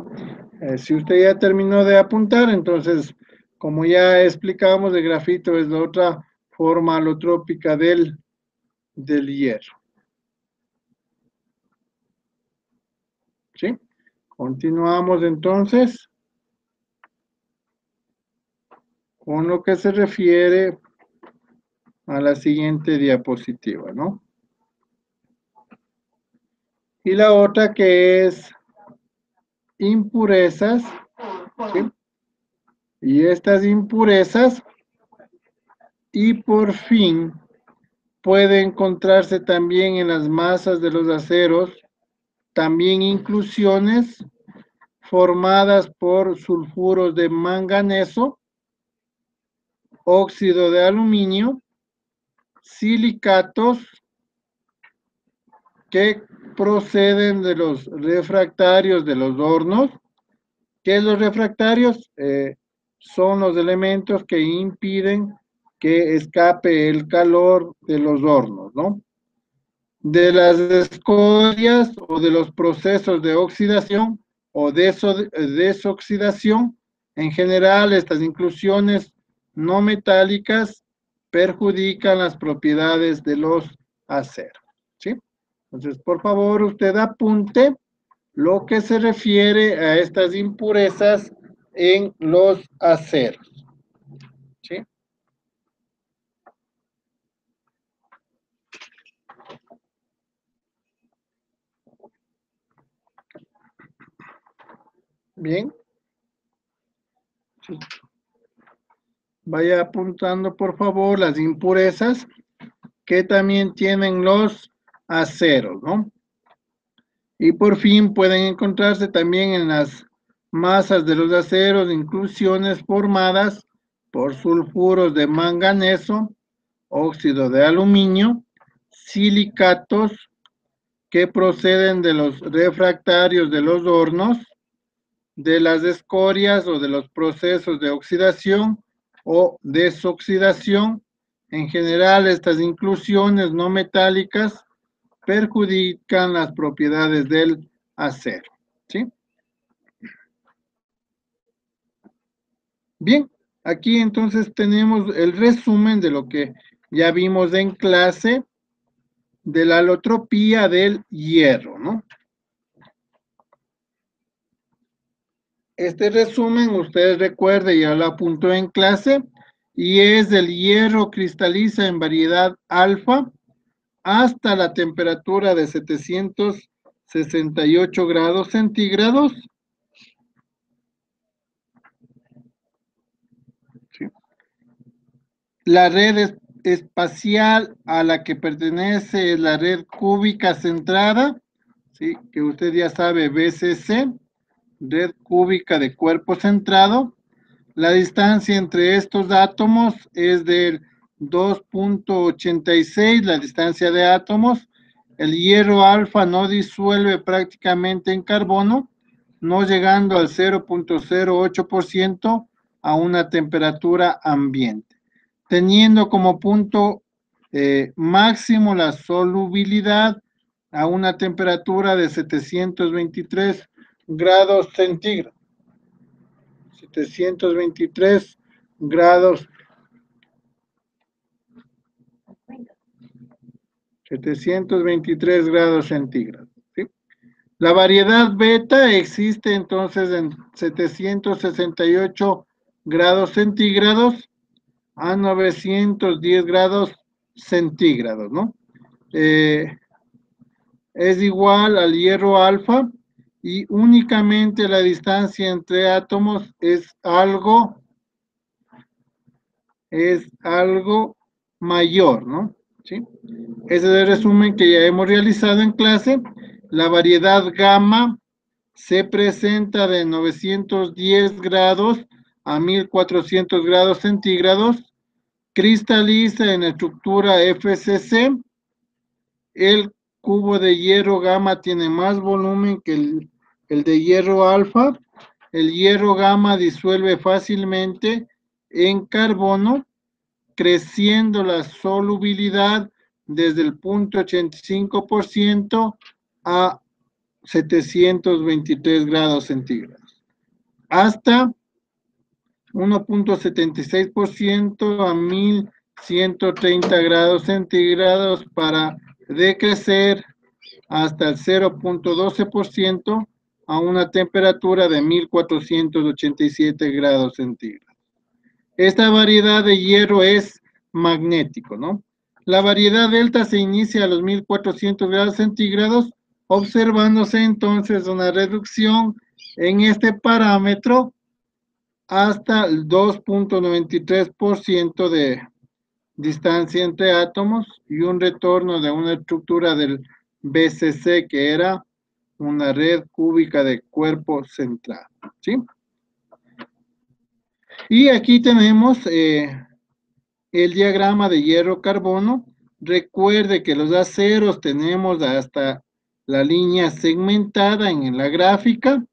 A: Si usted ya terminó de apuntar, entonces, como ya explicamos, el grafito es la otra forma alotrópica del hierro. ¿Sí? Continuamos entonces con lo que se refiere a la siguiente diapositiva, ¿no? Y la otra que es impurezas, ¿sí? Y estas impurezas, y por fin, puede encontrarse también en las masas de los aceros, también inclusiones formadas por sulfuros de manganeso, óxido de aluminio, silicatos que proceden de los refractarios de los hornos. ¿Qué es los refractarios? Son los elementos que impiden que escape el calor de los hornos, ¿no? De las escorias o de los procesos de oxidación o desoxidación. En general, estas inclusiones no metálicas perjudican las propiedades de los aceros, ¿sí? Entonces, por favor, usted apunte lo que se refiere a estas impurezas en los aceros, ¿sí? Bien, sí. Vaya apuntando, por favor, las impurezas que también tienen los aceros, ¿no? Y por fin pueden encontrarse también en las masas de los aceros inclusiones formadas por sulfuros de manganeso, óxido de aluminio, silicatos que proceden de los refractarios de los hornos, de las escorias o de los procesos de oxidación o desoxidación. En general, estas inclusiones no metálicas perjudican las propiedades del acero, ¿sí? Bien, aquí entonces tenemos el resumen de lo que ya vimos en clase de la alotropía del hierro, ¿no? Este resumen, ustedes recuerden, ya lo apuntó en clase, y es el hierro cristaliza en variedad alfa hasta la temperatura de 768 grados centígrados. ¿Sí? La red espacial a la que pertenece es la red cúbica centrada, ¿sí? Que usted ya sabe, BCC, red cúbica de cuerpo centrado. La distancia entre estos átomos es del 2.86, la distancia de átomos. El hierro alfa no disuelve prácticamente en carbono, no llegando al 0.08% a una temperatura ambiente, teniendo como punto máximo la solubilidad a una temperatura de 723 grados centígrados. 723 grados, 723 grados centígrados, ¿sí? La variedad beta existe entonces en 768 grados centígrados a 910 grados centígrados, ¿no? Es igual al hierro alfa y únicamente la distancia entre átomos es algo mayor, ¿no? ¿Sí? Ese es el resumen que ya hemos realizado en clase. La variedad gamma se presenta de 910 grados a 1400 grados centígrados, cristaliza en estructura FCC. El cubo de hierro gamma tiene más volumen que el de hierro alfa. El hierro gamma disuelve fácilmente en carbono, creciendo la solubilidad desde el 0.85% a 723 grados centígrados, hasta 1.76% a 1130 grados centígrados para decrecer hasta el 0.12% a una temperatura de 1487 grados centígrados. Esta variedad de hierro es magnético, ¿no? La variedad delta se inicia a los 1400 grados centígrados, observándose entonces una reducción en este parámetro hasta el 2.93% de distancia entre átomos y un retorno de una estructura del BCC que era una red cúbica de cuerpo central, ¿sí? Y aquí tenemos el diagrama de hierro-carbono. Recuerde que los aceros tenemos hasta la línea segmentada en la gráfica,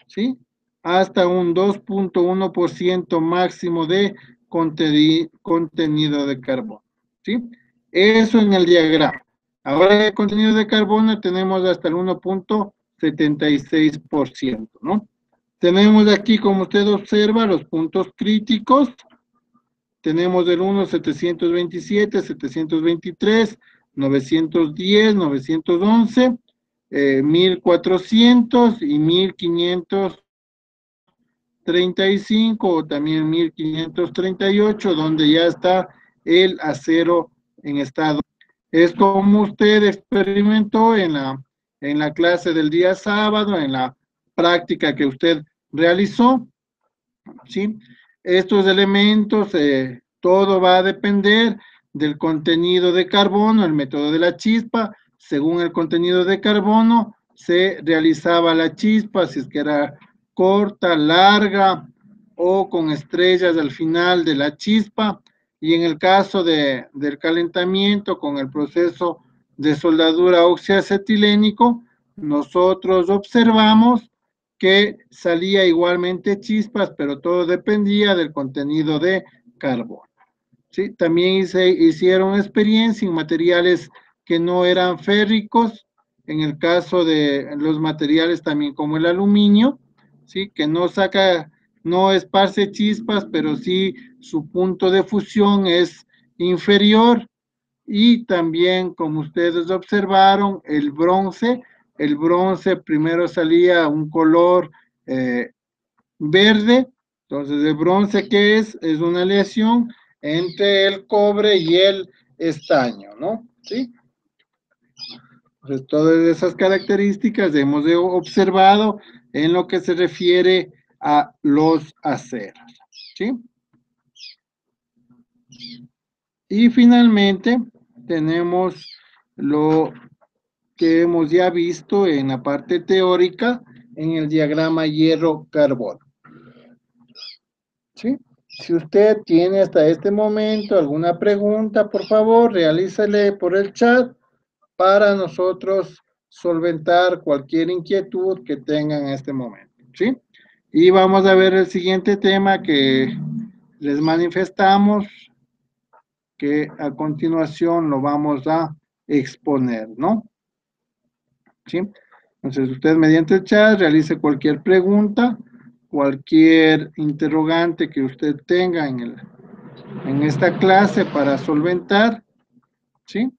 A: ¿sí? Hasta un 2.1% máximo de contenido de carbono, ¿sí? Eso en el diagrama. Ahora el contenido de carbono tenemos hasta el 1.76%, ¿no? Tenemos aquí, como usted observa, los puntos críticos. Tenemos del 1, 727, 723, 910, 911, 1400 y 1535 o también 1538, donde ya está el acero en estado. Es como usted experimentó en la clase del día sábado, en la práctica que usted realizó, ¿sí? Estos elementos, todo va a depender del contenido de carbono, el método de la chispa. Según el contenido de carbono, se realizaba la chispa, si es que era corta, larga o con estrellas al final de la chispa. Y en el caso del calentamiento con el proceso de soldadura oxiacetilénico, nosotros observamos que salía igualmente chispas, pero todo dependía del contenido de carbono. ¿Sí? También hicieron experiencia en materiales que no eran férricos, en el caso de los materiales también como el aluminio, ¿sí? Que no esparce chispas, pero sí su punto de fusión es inferior. Y también, como ustedes observaron, el bronce primero salía un color verde. Entonces, el bronce, ¿qué es? Es una aleación entre el cobre y el estaño, ¿no? ¿Sí? Entonces, todas esas características hemos observado en lo que se refiere a los aceros, ¿sí? Y finalmente, tenemos lo que hemos ya visto en la parte teórica en el diagrama hierro-carbono. ¿Sí? Si usted tiene hasta este momento alguna pregunta, por favor, realícele por el chat para nosotros solventar cualquier inquietud que tengan en este momento, ¿sí? Y vamos a ver el siguiente tema que les manifestamos, que a continuación lo vamos a exponer, ¿no? ¿Sí? Entonces, usted mediante el chat realice cualquier pregunta, cualquier interrogante que usted tenga en esta clase para solventar, ¿sí?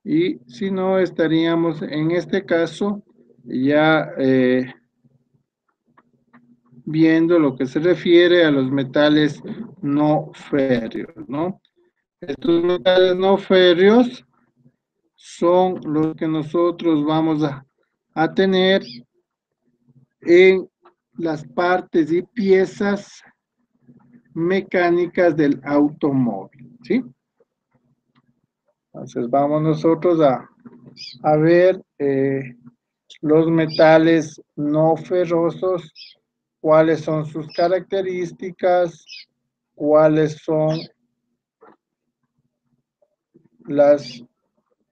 A: Y si no, estaríamos en este caso ya viendo lo que se refiere a los metales no férreos, ¿no? Estos metales no férreos son los que nosotros vamos a tener en las partes y piezas mecánicas del automóvil, ¿sí? Entonces vamos nosotros a ver los metales no ferrosos, cuáles son sus características, cuáles son las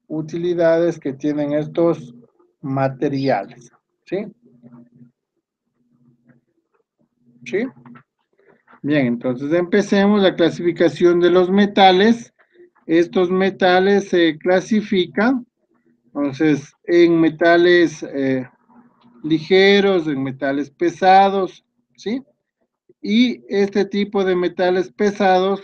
A: utilidades que tienen estos materiales, ¿sí? ¿Sí? Bien, entonces empecemos la clasificación de los metales. Estos metales se clasifican, entonces, en metales ligeros, en metales pesados, ¿sí? Y este tipo de metales pesados,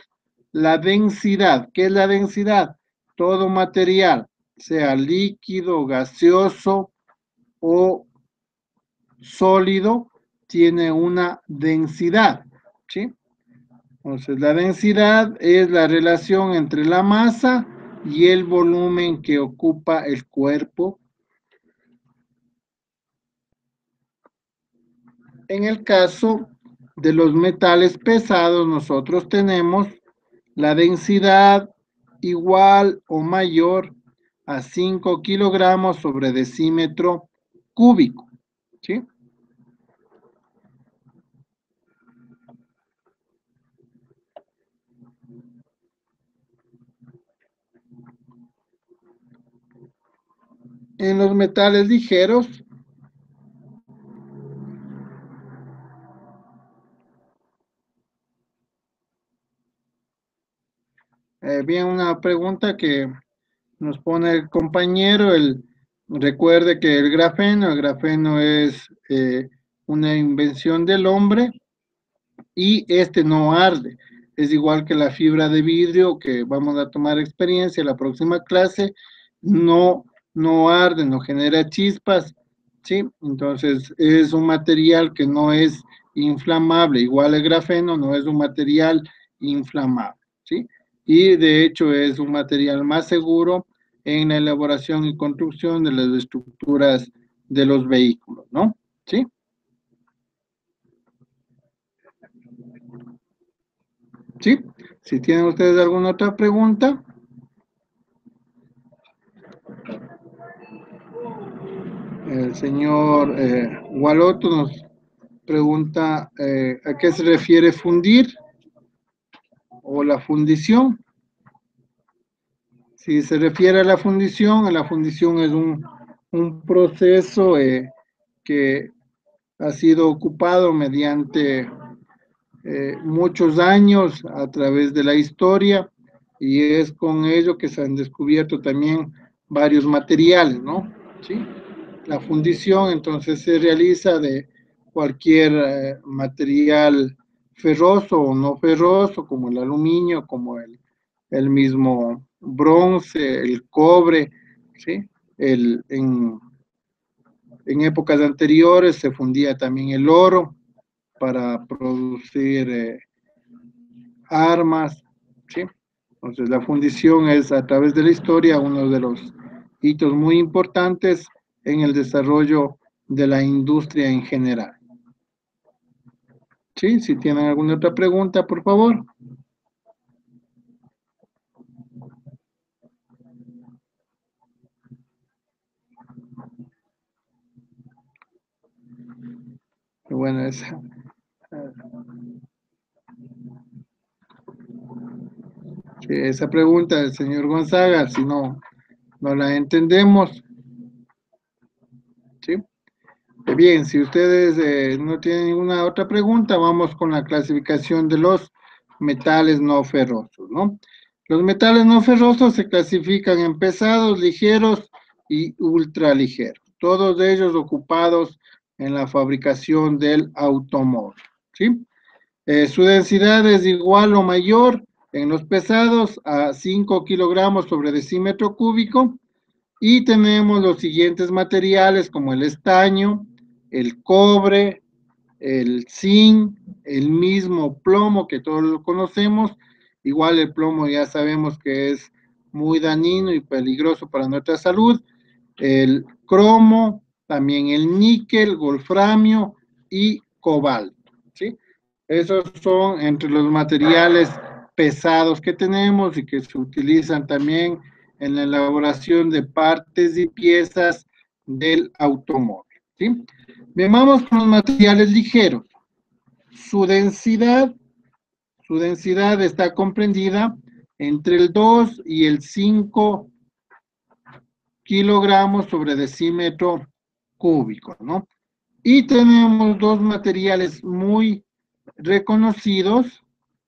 A: la densidad, ¿qué es la densidad? Todo material, sea líquido, gaseoso o sólido, tiene una densidad, ¿sí? Entonces, la densidad es la relación entre la masa y el volumen que ocupa el cuerpo. En el caso de los metales pesados, nosotros tenemos la densidad igual o mayor a 5 kilogramos sobre decímetro cúbico, ¿sí? En los metales ligeros, bien, una pregunta que nos pone el compañero, recuerde que el grafeno es una invención del hombre y este no arde. Es igual que la fibra de vidrio que vamos a tomar experiencia en la próxima clase, no arde, no genera chispas, ¿sí? Entonces es un material que no es inflamable, igual el grafeno no es un material inflamable, ¿sí? Y de hecho es un material más seguro en la elaboración y construcción de las estructuras de los vehículos, ¿no? ¿Sí? ¿Sí? Si tienen ustedes alguna otra pregunta, el señor Gualoto nos pregunta a qué se refiere fundir o la fundición. Si se refiere a la fundición es un proceso que ha sido ocupado mediante muchos años a través de la historia y es con ello que se han descubierto también varios materiales, ¿no? ¿Sí? La fundición entonces se realiza de cualquier material ferroso o no ferroso, como el aluminio, como el mismo bronce, el cobre, ¿sí? En épocas anteriores se fundía también el oro para producir armas, ¿sí? Entonces la fundición es a través de la historia uno de los hitos muy importantes en el desarrollo de la industria en general. ¿Sí? Si tienen alguna otra pregunta, por favor. Bueno, esa pregunta del señor Gonzaga, si no la entendemos, ¿sí? Bien, si ustedes no tienen ninguna otra pregunta, vamos con la clasificación de los metales no ferrosos, ¿no? Los metales no ferrosos se clasifican en pesados, ligeros y ultraligeros, todos ellos ocupados en la fabricación del automóvil, ¿sí? Su densidad es igual o mayor en los pesados a 5 kilogramos sobre decímetro cúbico y tenemos los siguientes materiales como el estaño, el cobre, el zinc, el mismo plomo que todos lo conocemos. Igual el plomo ya sabemos que es muy dañino y peligroso para nuestra salud, el cromo, también el níquel, wolframio y cobalto, ¿sí? Esos son entre los materiales pesados que tenemos y que se utilizan también en la elaboración de partes y piezas del automóvil, ¿sí? Bien, vamos con los materiales ligeros. Su densidad está comprendida entre el 2 y el 5 kilogramos sobre decímetro cúbico, ¿no? Y tenemos dos materiales muy reconocidos,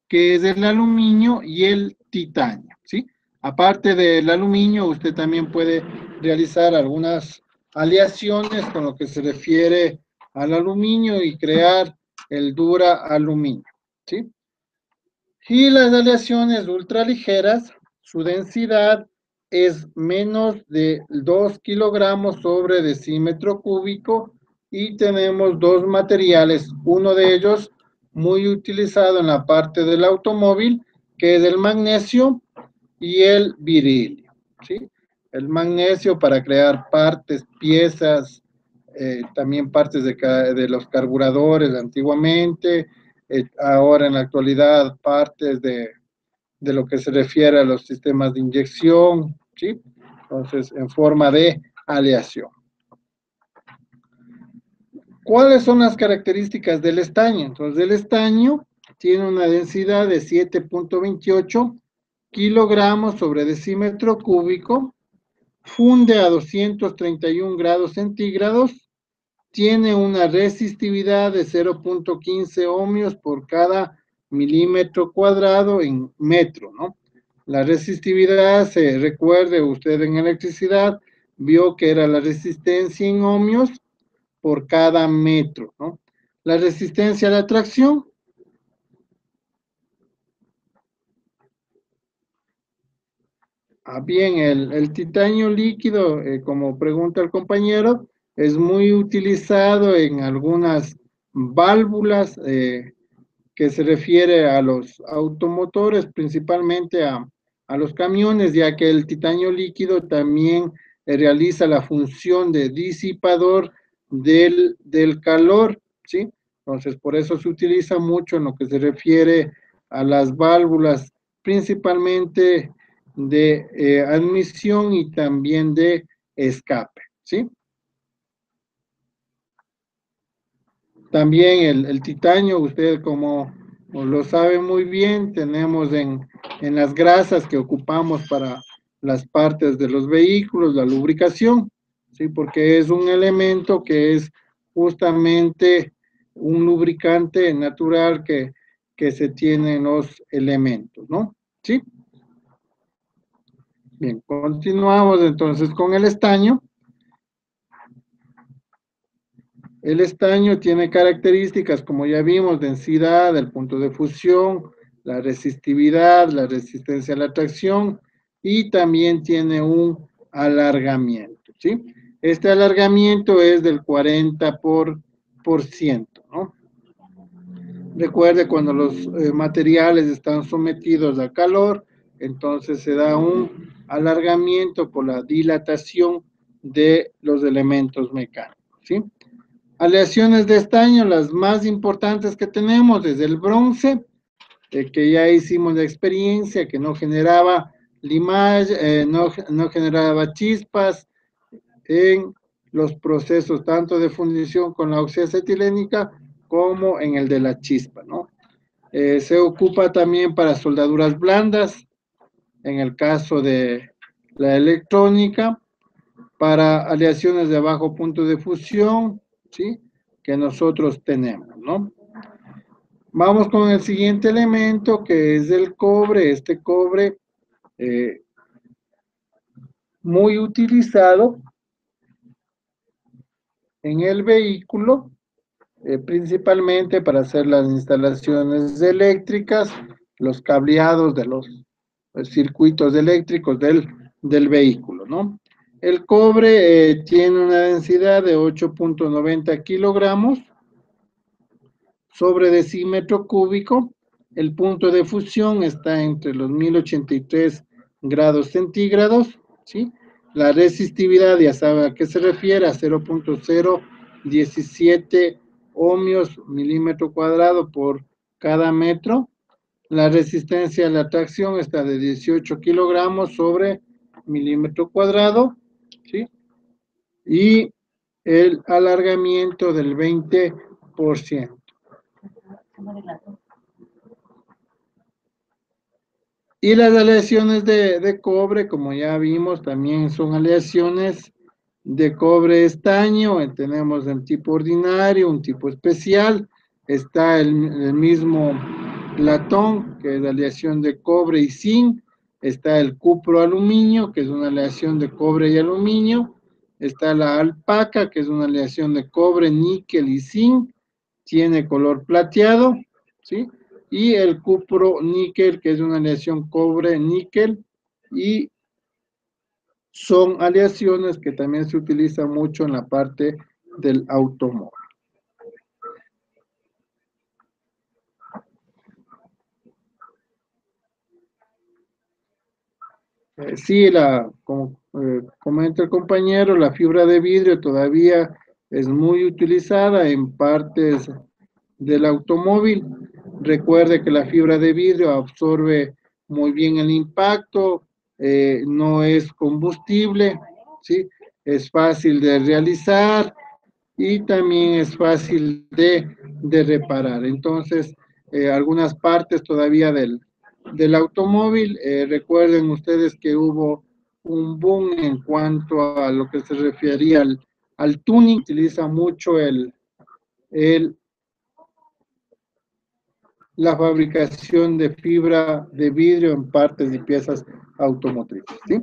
A: que es el aluminio y el titanio, ¿sí? Aparte del aluminio, usted también puede realizar algunas aleaciones con lo que se refiere al aluminio y crear el dura aluminio, ¿sí? Y las aleaciones ultraligeras, su densidad es menos de 2 kilogramos sobre decímetro cúbico y tenemos dos materiales, uno de ellos muy utilizado en la parte del automóvil, que es el magnesio y el berilio, ¿sí? El magnesio para crear partes, piezas, también partes de los carburadores antiguamente, ahora en la actualidad partes de lo que se refiere a los sistemas de inyección, ¿sí? Entonces, en forma de aleación. ¿Cuáles son las características del estaño? Entonces, el estaño tiene una densidad de 7.28 kilogramos sobre decímetro cúbico, funde a 231 grados centígrados, tiene una resistividad de 0.15 ohmios por cada milímetro cuadrado en metro, ¿no? La resistividad, se recuerde usted en electricidad, vio que era la resistencia en ohmios por cada metro, ¿no? La resistencia a la tracción, bien, el titanio líquido, como pregunta el compañero, es muy utilizado en algunas válvulas que se refiere a los automotores, principalmente a los camiones, ya que el titanio líquido también realiza la función de disipador del calor, ¿sí? Entonces, por eso se utiliza mucho en lo que se refiere a las válvulas, principalmente de admisión y también de escape, ¿sí? También el titanio, usted como lo sabe muy bien, tenemos en las grasas que ocupamos para las partes de los vehículos, la lubricación, ¿sí? Porque es un elemento que es justamente un lubricante natural que se tiene en los elementos, ¿no? ¿Sí? Bien, continuamos entonces con el estaño. El estaño tiene características, como ya vimos, densidad, el punto de fusión, la resistividad, la resistencia a la tracción y también tiene un alargamiento, ¿sí? Este alargamiento es del 40%, ¿no? Recuerde, cuando los materiales están sometidos a calor, entonces se da un alargamiento por la dilatación de los elementos mecánicos, ¿sí? Aleaciones de estaño, las más importantes que tenemos es el bronce, que ya hicimos la experiencia, que no generaba limaje, no generaba chispas en los procesos tanto de fundición con la oxiacetilénica como en el de la chispa, ¿no? Se ocupa también para soldaduras blandas, en el caso de la electrónica, para aleaciones de bajo punto de fusión, ¿sí? Que nosotros tenemos, ¿no? Vamos con el siguiente elemento, que es el cobre. Este cobre eh, muy utilizado en el vehículo, principalmente para hacer las instalaciones eléctricas, los cableados de los circuitos eléctricos del vehículo, ¿no? El cobre tiene una densidad de 8.90 kilogramos sobre decímetro cúbico. El punto de fusión está entre los 1083 grados centígrados, ¿sí? La resistividad, ya sabe a qué se refiere, a 0.017 ohmios milímetro cuadrado por cada metro. La resistencia a la tracción está de 18 kilogramos sobre milímetro cuadrado, ¿sí? Y el alargamiento del 20%. Y las aleaciones de cobre, como ya vimos, también son aleaciones de cobre estaño. Tenemos el tipo ordinario, un tipo especial. Está el mismo latón, que es la aleación de cobre y zinc. Está el cupro aluminio, que es una aleación de cobre y aluminio. Está la alpaca, que es una aleación de cobre, níquel y zinc. Tiene color plateado, ¿sí? Y el cupro níquel, que es una aleación cobre-níquel, y son aleaciones que también se utilizan mucho en la parte del automóvil. Sí, como comenta el compañero, la fibra de vidrio todavía es muy utilizada en partes del automóvil. Recuerde que la fibra de vidrio absorbe muy bien el impacto, no es combustible, ¿sí? Es fácil de realizar y también es fácil de reparar. Entonces, algunas partes todavía del automóvil, recuerden ustedes que hubo un boom en cuanto a lo que se refería al tuning, utiliza mucho la fabricación de fibra de vidrio en partes y piezas automotrices, ¿sí?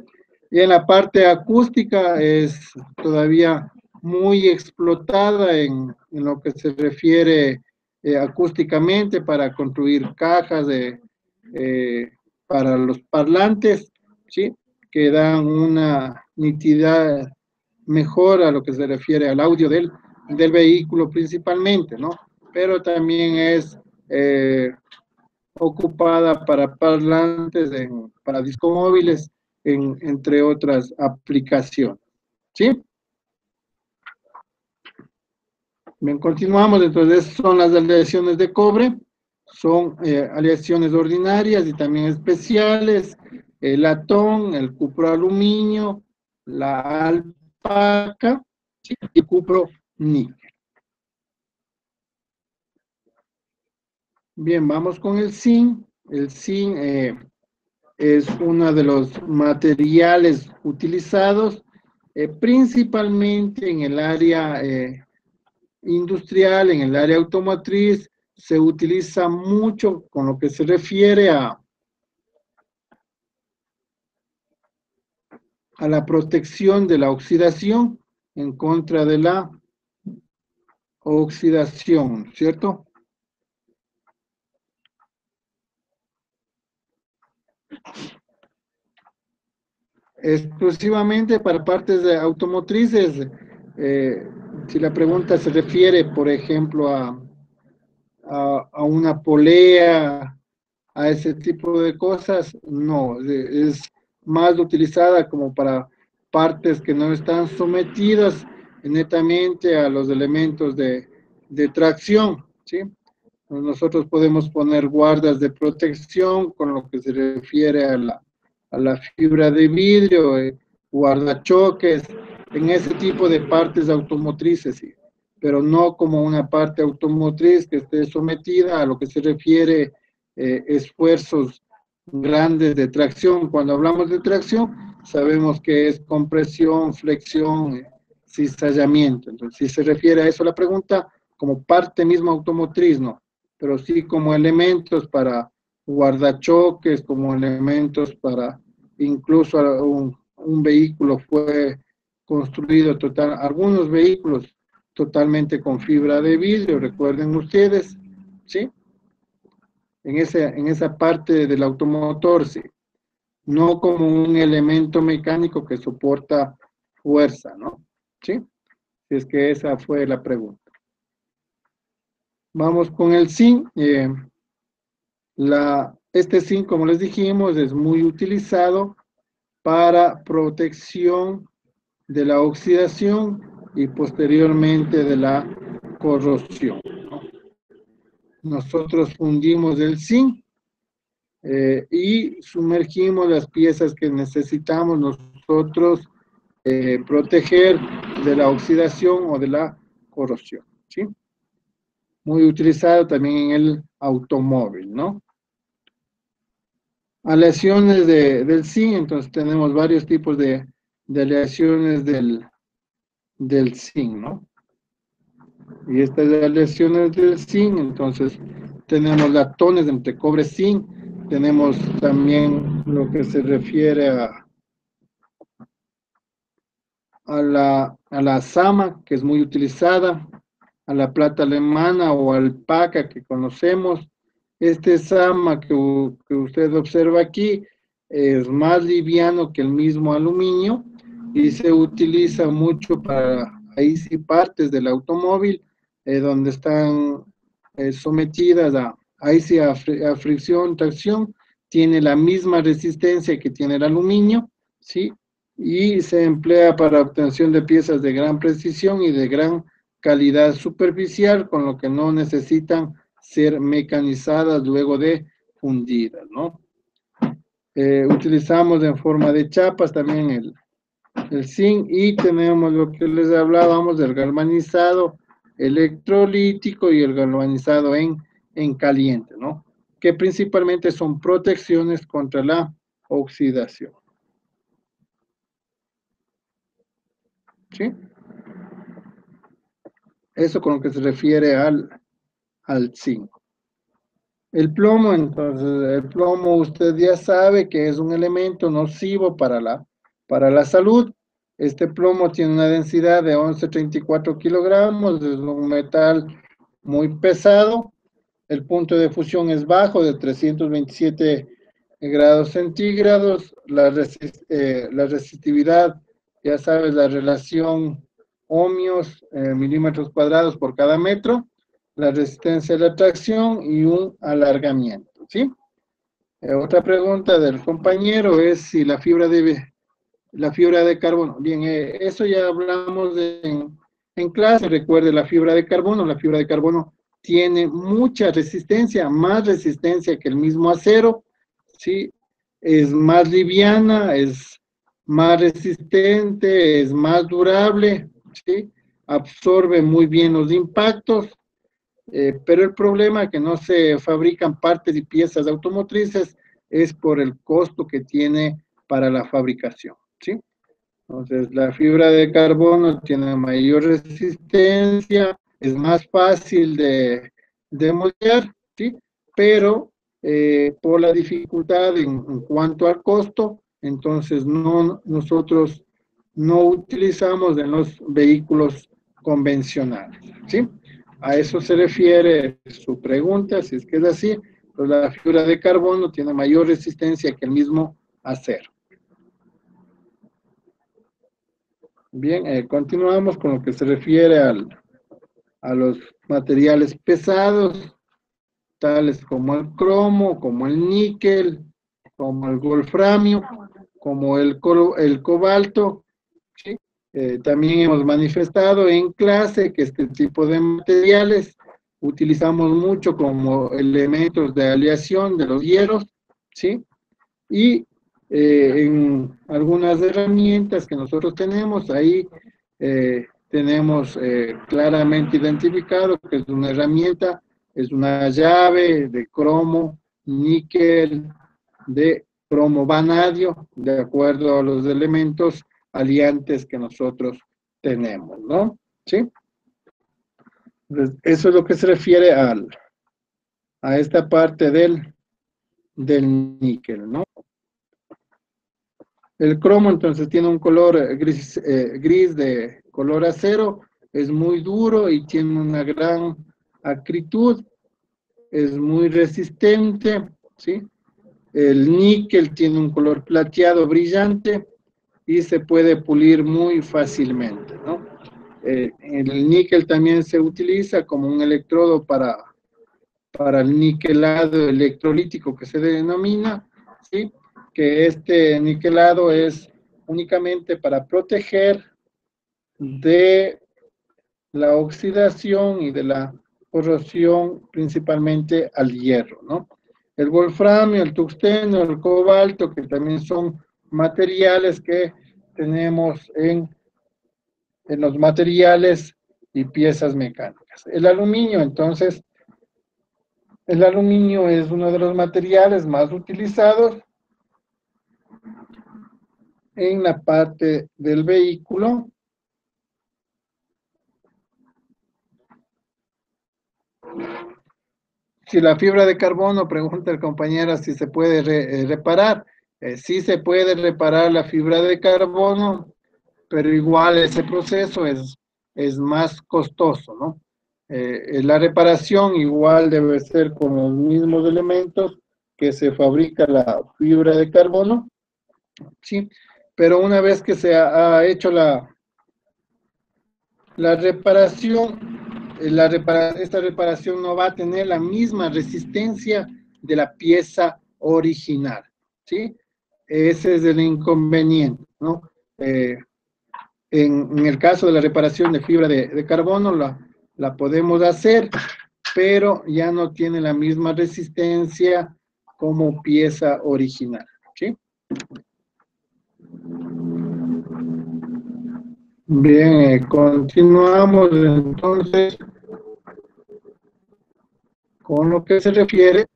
A: Y en la parte acústica es todavía muy explotada en lo que se refiere acústicamente para construir cajas para los parlantes, ¿sí? Que dan una nitidez mejor a lo que se refiere al audio del vehículo principalmente, ¿no? Pero también es eh, ocupada para parlantes, para discomóviles, entre otras aplicaciones. ¿Sí? Bien, continuamos. Entonces, son las aleaciones de cobre, son aleaciones ordinarias y también especiales, el latón, el cupro aluminio, la alpaca, ¿sí? Y cupro níquel. Bien, vamos con el zinc. El zinc es uno de los materiales utilizados principalmente en el área industrial, en el área automotriz. Se utiliza mucho con lo que se refiere a la protección de la oxidación en contra de la oxidación, ¿cierto? Exclusivamente para partes de automotrices. eh, si la pregunta se refiere, por ejemplo, a una polea, a ese tipo de cosas, no, es más utilizada como para partes que no están sometidas netamente a los elementos de tracción, ¿sí? Nosotros podemos poner guardas de protección con lo que se refiere a la fibra de vidrio, guardachoques, en ese tipo de partes automotrices, sí, pero no como una parte automotriz que esté sometida a lo que se refiere esfuerzos grandes de tracción. Cuando hablamos de tracción, sabemos que es compresión, flexión, cizallamiento. Entonces, si se refiere a eso la pregunta, como parte misma automotriz, no, pero sí como elementos para guardachoques, como elementos para incluso un vehículo fue construido total, algunos vehículos totalmente con fibra de vidrio, recuerden ustedes, ¿sí? En esa parte del automotor, sí, no como un elemento mecánico que soporta fuerza, ¿no? ¿Sí? Si es que esa fue la pregunta. Vamos con el zinc. Este zinc, como les dijimos, es muy utilizado para protección de la oxidación y posteriormente de la corrosión, ¿no? Nosotros fundimos el zinc y sumergimos las piezas que necesitamos nosotros proteger de la oxidación o de la corrosión, ¿sí? Muy utilizado también en el automóvil, ¿no? Aleaciones del zinc, entonces tenemos varios tipos de aleaciones del zinc, ¿no? Y estas aleaciones del zinc, entonces tenemos latones entre cobre y zinc, tenemos también lo que se refiere a la Sama, que es muy utilizada, a la plata alemana o alpaca que conocemos. Este Sama que usted observa aquí es más liviano que el mismo aluminio y se utiliza mucho para, ahí sí, partes del automóvil donde están sometidas ahí sí, a fricción, tracción, tiene la misma resistencia que tiene el aluminio, ¿sí? Y se emplea para obtención de piezas de gran precisión y de gran calidad superficial, con lo que no necesitan ser mecanizadas luego de fundidas, ¿no? Utilizamos en forma de chapas también el zinc y tenemos lo que les hablábamos del galvanizado electrolítico y el galvanizado en caliente, ¿no? Que principalmente son protecciones contra la oxidación, ¿sí? Eso con lo que se refiere al zinc. El plomo, entonces, el plomo usted ya sabe que es un elemento nocivo para la salud. Este plomo tiene una densidad de 11,34 kilogramos, es un metal muy pesado. El punto de fusión es bajo, de 327 grados centígrados. La resistividad, ya sabes, la relación ohmios, milímetros cuadrados por cada metro, la resistencia de la tracción y un alargamiento, ¿sí? Otra pregunta del compañero es si la fibra de carbono. Bien, eso ya hablamos en clase. Recuerde, la fibra de carbono tiene mucha resistencia, más resistencia que el mismo acero, ¿sí? Es más liviana, es más resistente, es más durable, ¿sí? Absorbe muy bien los impactos, pero el problema es que no se fabrican partes y piezas automotrices es por el costo que tiene para la fabricación, ¿sí? Entonces, la fibra de carbono tiene mayor resistencia, es más fácil de moldear, ¿sí? Pero por la dificultad en cuanto al costo, entonces nosotros no utilizamos en los vehículos convencionales, ¿sí? A eso se refiere su pregunta, si es que es así, pues la fibra de carbono tiene mayor resistencia que el mismo acero. Bien, continuamos con lo que se refiere a los materiales pesados, tales como el cromo, como el níquel, como el wolframio, como el cobalto, ¿sí? También hemos manifestado en clase que este tipo de materiales utilizamos mucho como elementos de aleación de los hierros, ¿sí? Y en algunas herramientas que nosotros tenemos, ahí tenemos claramente identificado que es una herramienta, es una llave de cromo, níquel, de cromo vanadio, de acuerdo a los elementos aliantes que nosotros tenemos, ¿no? ¿Sí? Entonces, eso es lo que se refiere a esta parte del níquel, ¿no? El cromo entonces tiene un color gris de color acero, es muy duro y tiene una gran acritud, es muy resistente, ¿sí? El níquel tiene un color plateado brillante y se puede pulir muy fácilmente, ¿no? El níquel también se utiliza como un electrodo para el niquelado electrolítico que se denomina, ¿sí? que este niquelado es únicamente para proteger de la oxidación y de la corrosión, principalmente al hierro, ¿no? El wolframio, el tungsteno, el cobalto, que también son materiales que tenemos en los materiales y piezas mecánicas. El aluminio, entonces, el aluminio es uno de los materiales más utilizados en la parte del vehículo. Si la fibra de carbono, pregunta el compañero si se puede reparar. Sí se puede reparar la fibra de carbono, pero igual ese proceso es más costoso, ¿no? La reparación igual debe ser con los mismos elementos que se fabrica la fibra de carbono, ¿sí? Pero una vez que se ha hecho la reparación, esta reparación no va a tener la misma resistencia de la pieza original, ¿sí? Ese es el inconveniente, ¿no? En el caso de la reparación de fibra de carbono, la podemos hacer, pero ya no tiene la misma resistencia como pieza original, ¿sí? Bien, continuamos entonces con lo que se refiere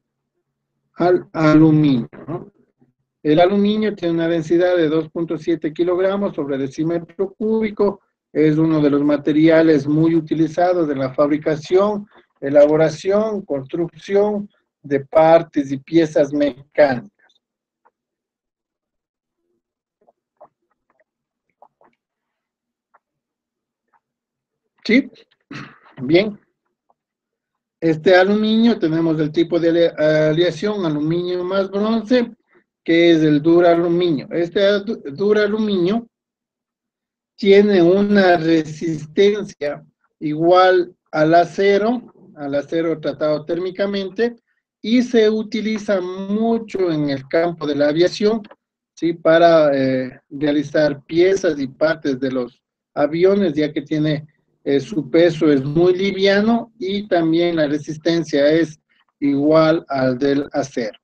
A: al aluminio, ¿no? El aluminio tiene una densidad de 2.7 kilogramos sobre decímetro cúbico, es uno de los materiales muy utilizados en la fabricación, elaboración, construcción de partes y piezas mecánicas. ¿Sí? Bien. Este aluminio, tenemos el tipo de aleación, aluminio más bronce, que es el duraluminio. Este duraluminio tiene una resistencia igual al acero tratado térmicamente, y se utiliza mucho en el campo de la aviación, ¿sí? Para realizar piezas y partes de los aviones, ya que tiene su peso es muy liviano y también la resistencia es igual al del acero.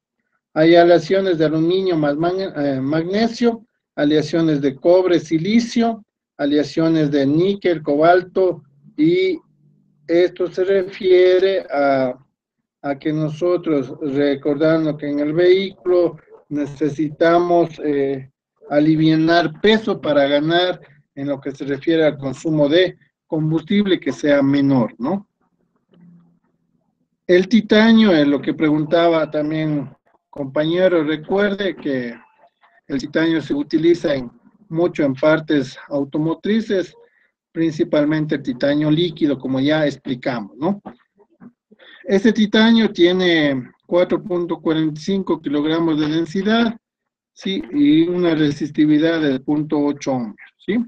A: Hay aleaciones de aluminio más magnesio, aleaciones de cobre, silicio, aleaciones de níquel, cobalto, y esto se refiere a que nosotros, recordando que en el vehículo necesitamos alivianar peso para ganar en lo que se refiere al consumo de combustible que sea menor, ¿no? El titanio es lo que preguntaba también, compañero. Recuerde que el titanio se utiliza mucho en partes automotrices, principalmente el titanio líquido, como ya explicamos, ¿no? Este titanio tiene 4.45 kilogramos de densidad, ¿sí? Y una resistividad de 0.8 ohmios, ¿sí?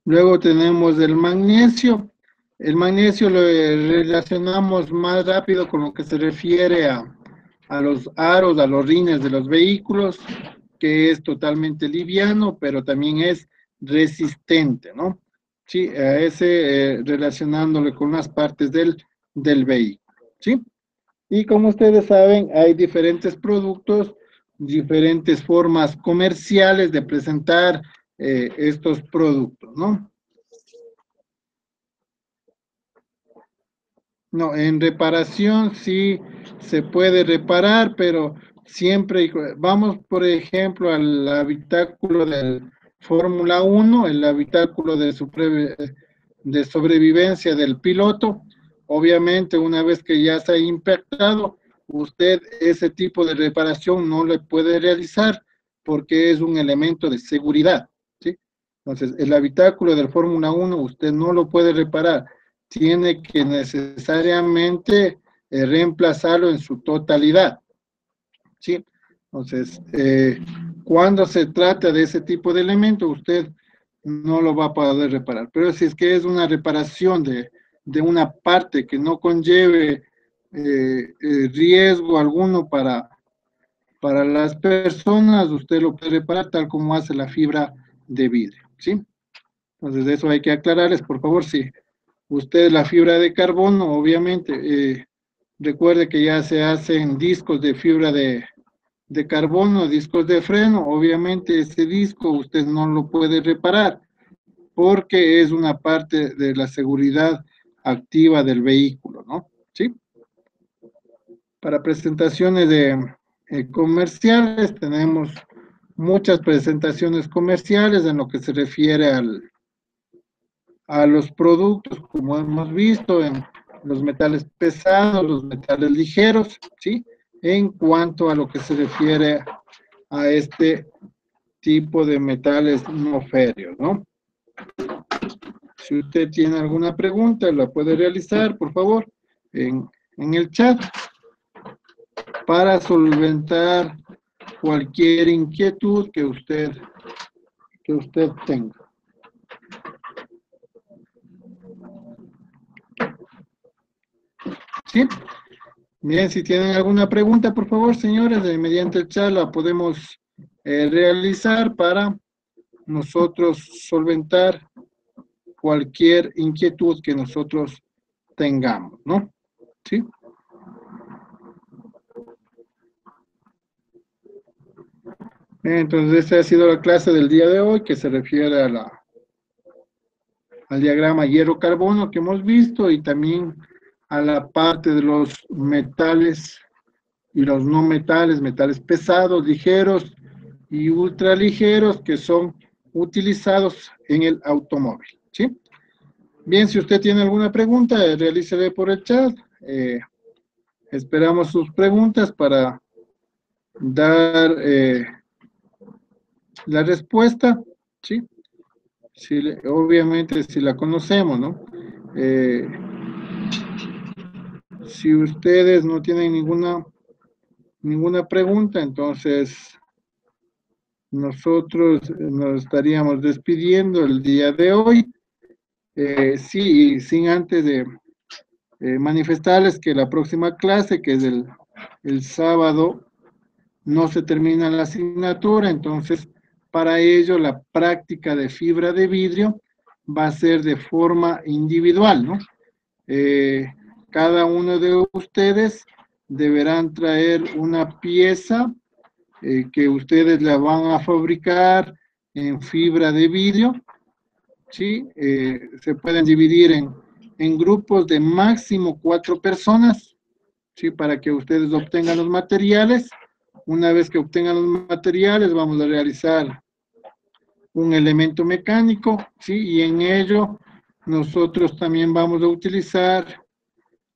A: Luego tenemos el magnesio. El magnesio lo relacionamos más rápido con lo que se refiere a los aros, a los rines de los vehículos, que es totalmente liviano, pero también es resistente, ¿no? Sí, a ese relacionándole con las partes del vehículo, ¿sí? Y como ustedes saben, hay diferentes productos, diferentes formas comerciales de presentar estos productos, ¿no? No, en reparación sí se puede reparar, pero siempre, vamos por ejemplo al habitáculo del Fórmula 1, el habitáculo de sobrevivencia del piloto. Obviamente, una vez que ya se ha impactado, usted ese tipo de reparación no le puede realizar porque es un elemento de seguridad, ¿sí? Entonces, el habitáculo del Fórmula 1 usted no lo puede reparar, tiene que necesariamente reemplazarlo en su totalidad, ¿sí? Entonces, cuando se trata de ese tipo de elementos, usted no lo va a poder reparar. Pero si es que es una reparación de una parte que no conlleve riesgo alguno para las personas, usted lo puede reparar tal como hace la fibra de vidrio, ¿sí? Entonces, eso hay que aclararles, por favor, si usted la fibra de carbono, obviamente, recuerde que ya se hacen discos de fibra de carbono, discos de freno, obviamente ese disco usted no lo puede reparar porque es una parte de la seguridad activa del vehículo, ¿no? ¿Sí? Para presentaciones de comerciales tenemos muchas presentaciones comerciales en lo que se refiere a los productos, como hemos visto, en los metales pesados, los metales ligeros, ¿sí? En cuanto a lo que se refiere a este tipo de metales no férreos, ¿no? Si usted tiene alguna pregunta, la puede realizar, por favor, en el chat para solventar cualquier inquietud que usted tenga. ¿Sí? Bien, si tienen alguna pregunta, por favor, señores, mediante el chat la podemos realizar para nosotros solventar cualquier inquietud que nosotros tengamos, ¿no? ¿Sí? Entonces, esta ha sido la clase del día de hoy que se refiere al diagrama hierro-carbono que hemos visto y también a la parte de los metales y los no metales, metales pesados, ligeros y ultraligeros que son utilizados en el automóvil, ¿sí? Bien, si usted tiene alguna pregunta, realícele por el chat. Esperamos sus preguntas para dar la respuesta, ¿sí? Si, obviamente, si la conocemos, ¿no? Si ustedes no tienen ninguna pregunta, entonces nosotros nos estaríamos despidiendo el día de hoy. Sí, sin antes de manifestarles que la próxima clase, que es el sábado, no se termina la asignatura, entonces para ello la práctica de fibra de vidrio va a ser de forma individual, ¿no? Cada uno de ustedes deberán traer una pieza que ustedes la van a fabricar en fibra de vidrio, ¿sí? Se pueden dividir en grupos de máximo 4 personas, ¿sí? Para que ustedes obtengan los materiales. Una vez que obtengan los materiales, vamos a realizar un elemento mecánico, ¿sí? Y en ello nosotros también vamos a utilizar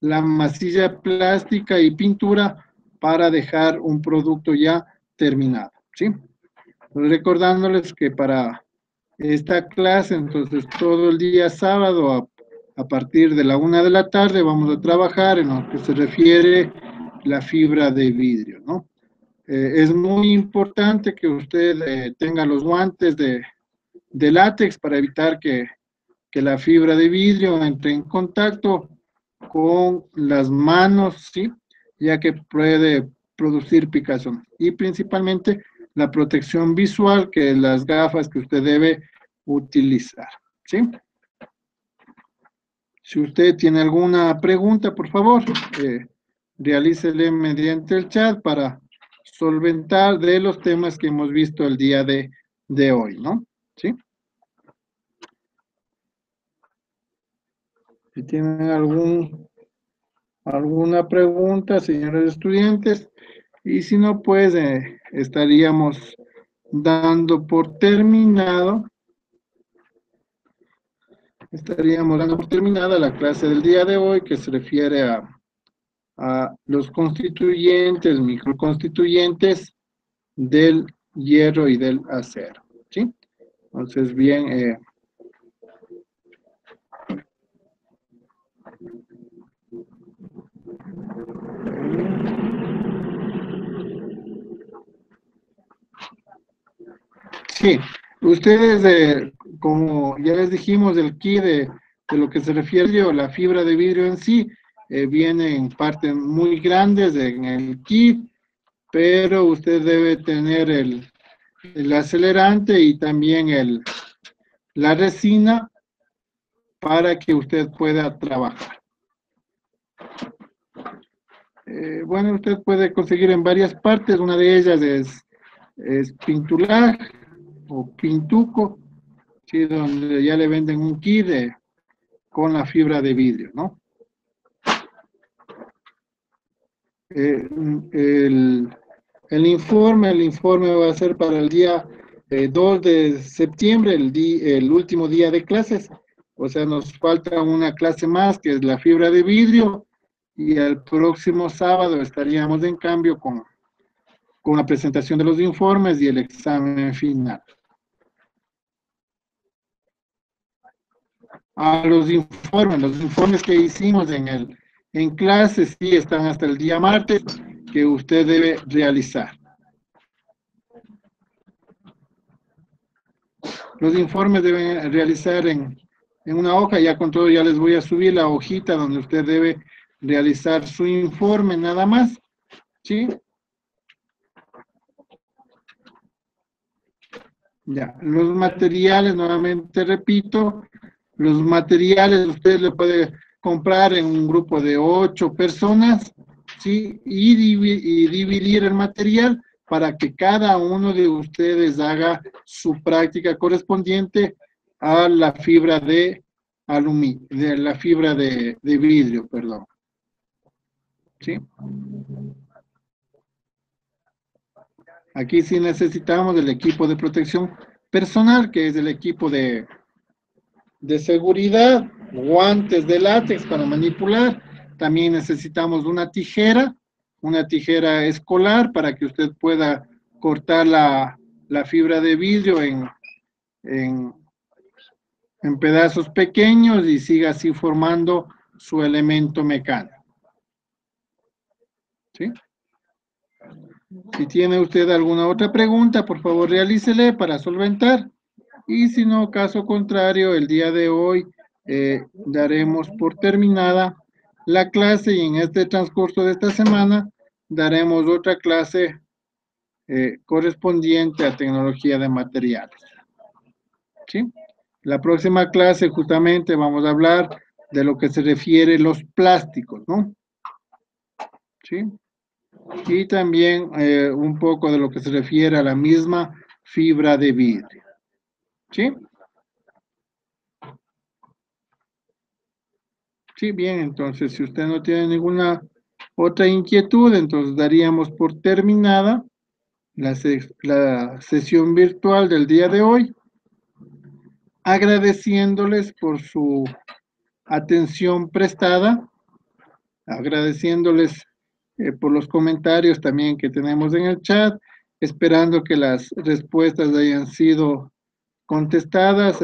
A: la masilla plástica y pintura para dejar un producto ya terminado, ¿sí? Recordándoles que para esta clase, entonces todo el día sábado a partir de la 1 de la tarde vamos a trabajar en lo que se refiere la fibra de vidrio, ¿no? Es muy importante que usted tenga los guantes de látex para evitar que la fibra de vidrio entre en contacto con las manos, ¿sí? Ya que puede producir picazón. Y principalmente la protección visual, que es las gafas que usted debe utilizar, ¿sí? Si usted tiene alguna pregunta, por favor, realícele mediante el chat para solventar de los temas que hemos visto el día de hoy, ¿no? ¿Sí? Si tienen alguna pregunta, señores estudiantes, y si no, pues estaríamos dando por terminado, la clase del día de hoy que se refiere a los constituyentes, microconstituyentes del hierro y del acero, ¿sí? Entonces, bien, sí, ustedes, como ya les dijimos, el key de lo que se refiere a la fibra de vidrio en sí, vienen partes muy grandes en el kit, pero usted debe tener el acelerante y también la resina para que usted pueda trabajar. Bueno, usted puede conseguir en varias partes, una de ellas es Pintulag o Pintuco, ¿sí? Donde ya le venden un kit con la fibra de vidrio, ¿no? El, el informe va a ser para el día 2 de septiembre, el último día de clases. O sea, nos falta una clase más, que es la fibra de vidrio, y el próximo sábado estaríamos en cambio con la presentación de los informes y el examen final. A los informes que hicimos en clase, sí están hasta el día martes, que usted debe realizar. Los informes deben realizar en una hoja, ya con todo ya les voy a subir la hojita donde usted debe realizar su informe nada más, ¿sí? Ya, los materiales, nuevamente repito, los materiales usted le puede comprar en un grupo de 8 personas, ¿sí? Y dividir el material para que cada uno de ustedes haga su práctica correspondiente a la fibra de aluminio, de la fibra de vidrio, perdón. ¿Sí? Aquí sí necesitamos el equipo de protección personal, que es el equipo de seguridad, guantes de látex para manipular. También necesitamos una tijera escolar para que usted pueda cortar la fibra de vidrio en, en pedazos pequeños y siga así formando su elemento mecánico. ¿Sí? Si tiene usted alguna otra pregunta, por favor realícele para solventar. Y si no, caso contrario, el día de hoy daremos por terminada la clase y en este transcurso de esta semana daremos otra clase correspondiente a tecnología de materiales. ¿Sí? La próxima clase justamente vamos a hablar de lo que se refiere a los plásticos, ¿no? ¿Sí? Y también un poco de lo que se refiere a la misma fibra de vidrio. ¿Sí? Sí, bien, entonces si usted no tiene ninguna otra inquietud, entonces daríamos por terminada la sesión virtual del día de hoy, agradeciéndoles por su atención prestada, agradeciéndoles por los comentarios también que tenemos en el chat, esperando que las respuestas hayan sido contestadas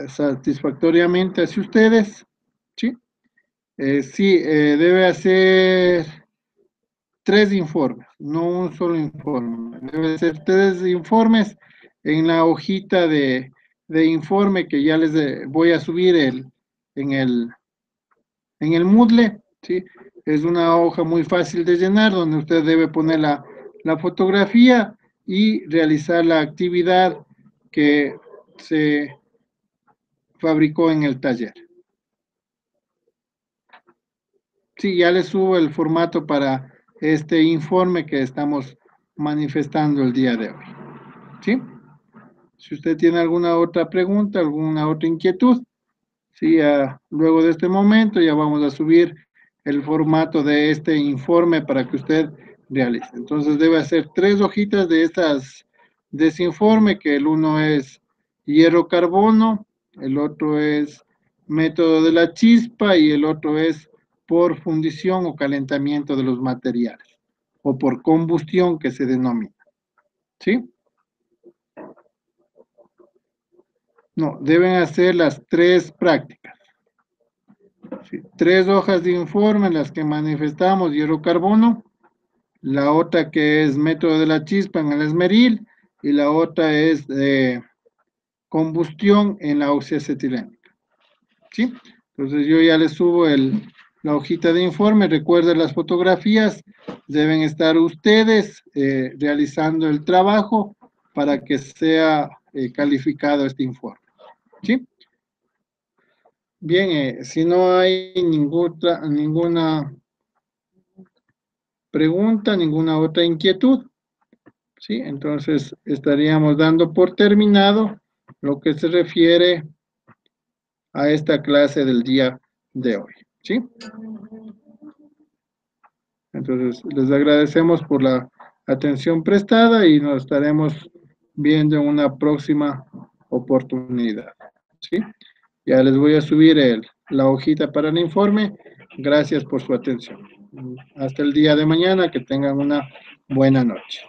A: satisfactoriamente hacia ustedes, ¿sí? Sí, debe hacer 3 informes, no un solo informe. Debe ser 3 informes en la hojita de informe que ya les voy a subir en el Moodle, ¿sí? Es una hoja muy fácil de llenar donde usted debe poner la fotografía y realizar la actividad que se fabricó en el taller. Sí, ya le subo el formato para este informe que estamos manifestando el día de hoy. ¿Sí? Si usted tiene alguna otra pregunta, alguna otra inquietud, sí, luego de este momento ya vamos a subir el formato de este informe para que usted realice. Entonces debe hacer 3 hojitas de ese informe, que el uno es hierro carbono, el otro es método de la chispa y el otro es por fundición o calentamiento de los materiales, o por combustión que se denomina. ¿Sí? No, deben hacer las 3 prácticas. Sí, 3 hojas de informe en las que manifestamos hierro carbono, la otra que es método de la chispa en el esmeril y la otra es combustión en la oxiacetilénica. ¿Sí? Entonces yo ya les subo la hojita de informe. Recuerden, las fotografías deben estar ustedes realizando el trabajo para que sea calificado este informe. ¿Sí? Bien, si no hay ninguna pregunta, ninguna otra inquietud, ¿sí? Entonces estaríamos dando por terminado lo que se refiere a esta clase del día de hoy, ¿sí? Entonces, les agradecemos por la atención prestada y nos estaremos viendo en una próxima oportunidad, ¿sí? Ya les voy a subir la hojita para el informe. Gracias por su atención. Hasta el día de mañana, que tengan una buena noche.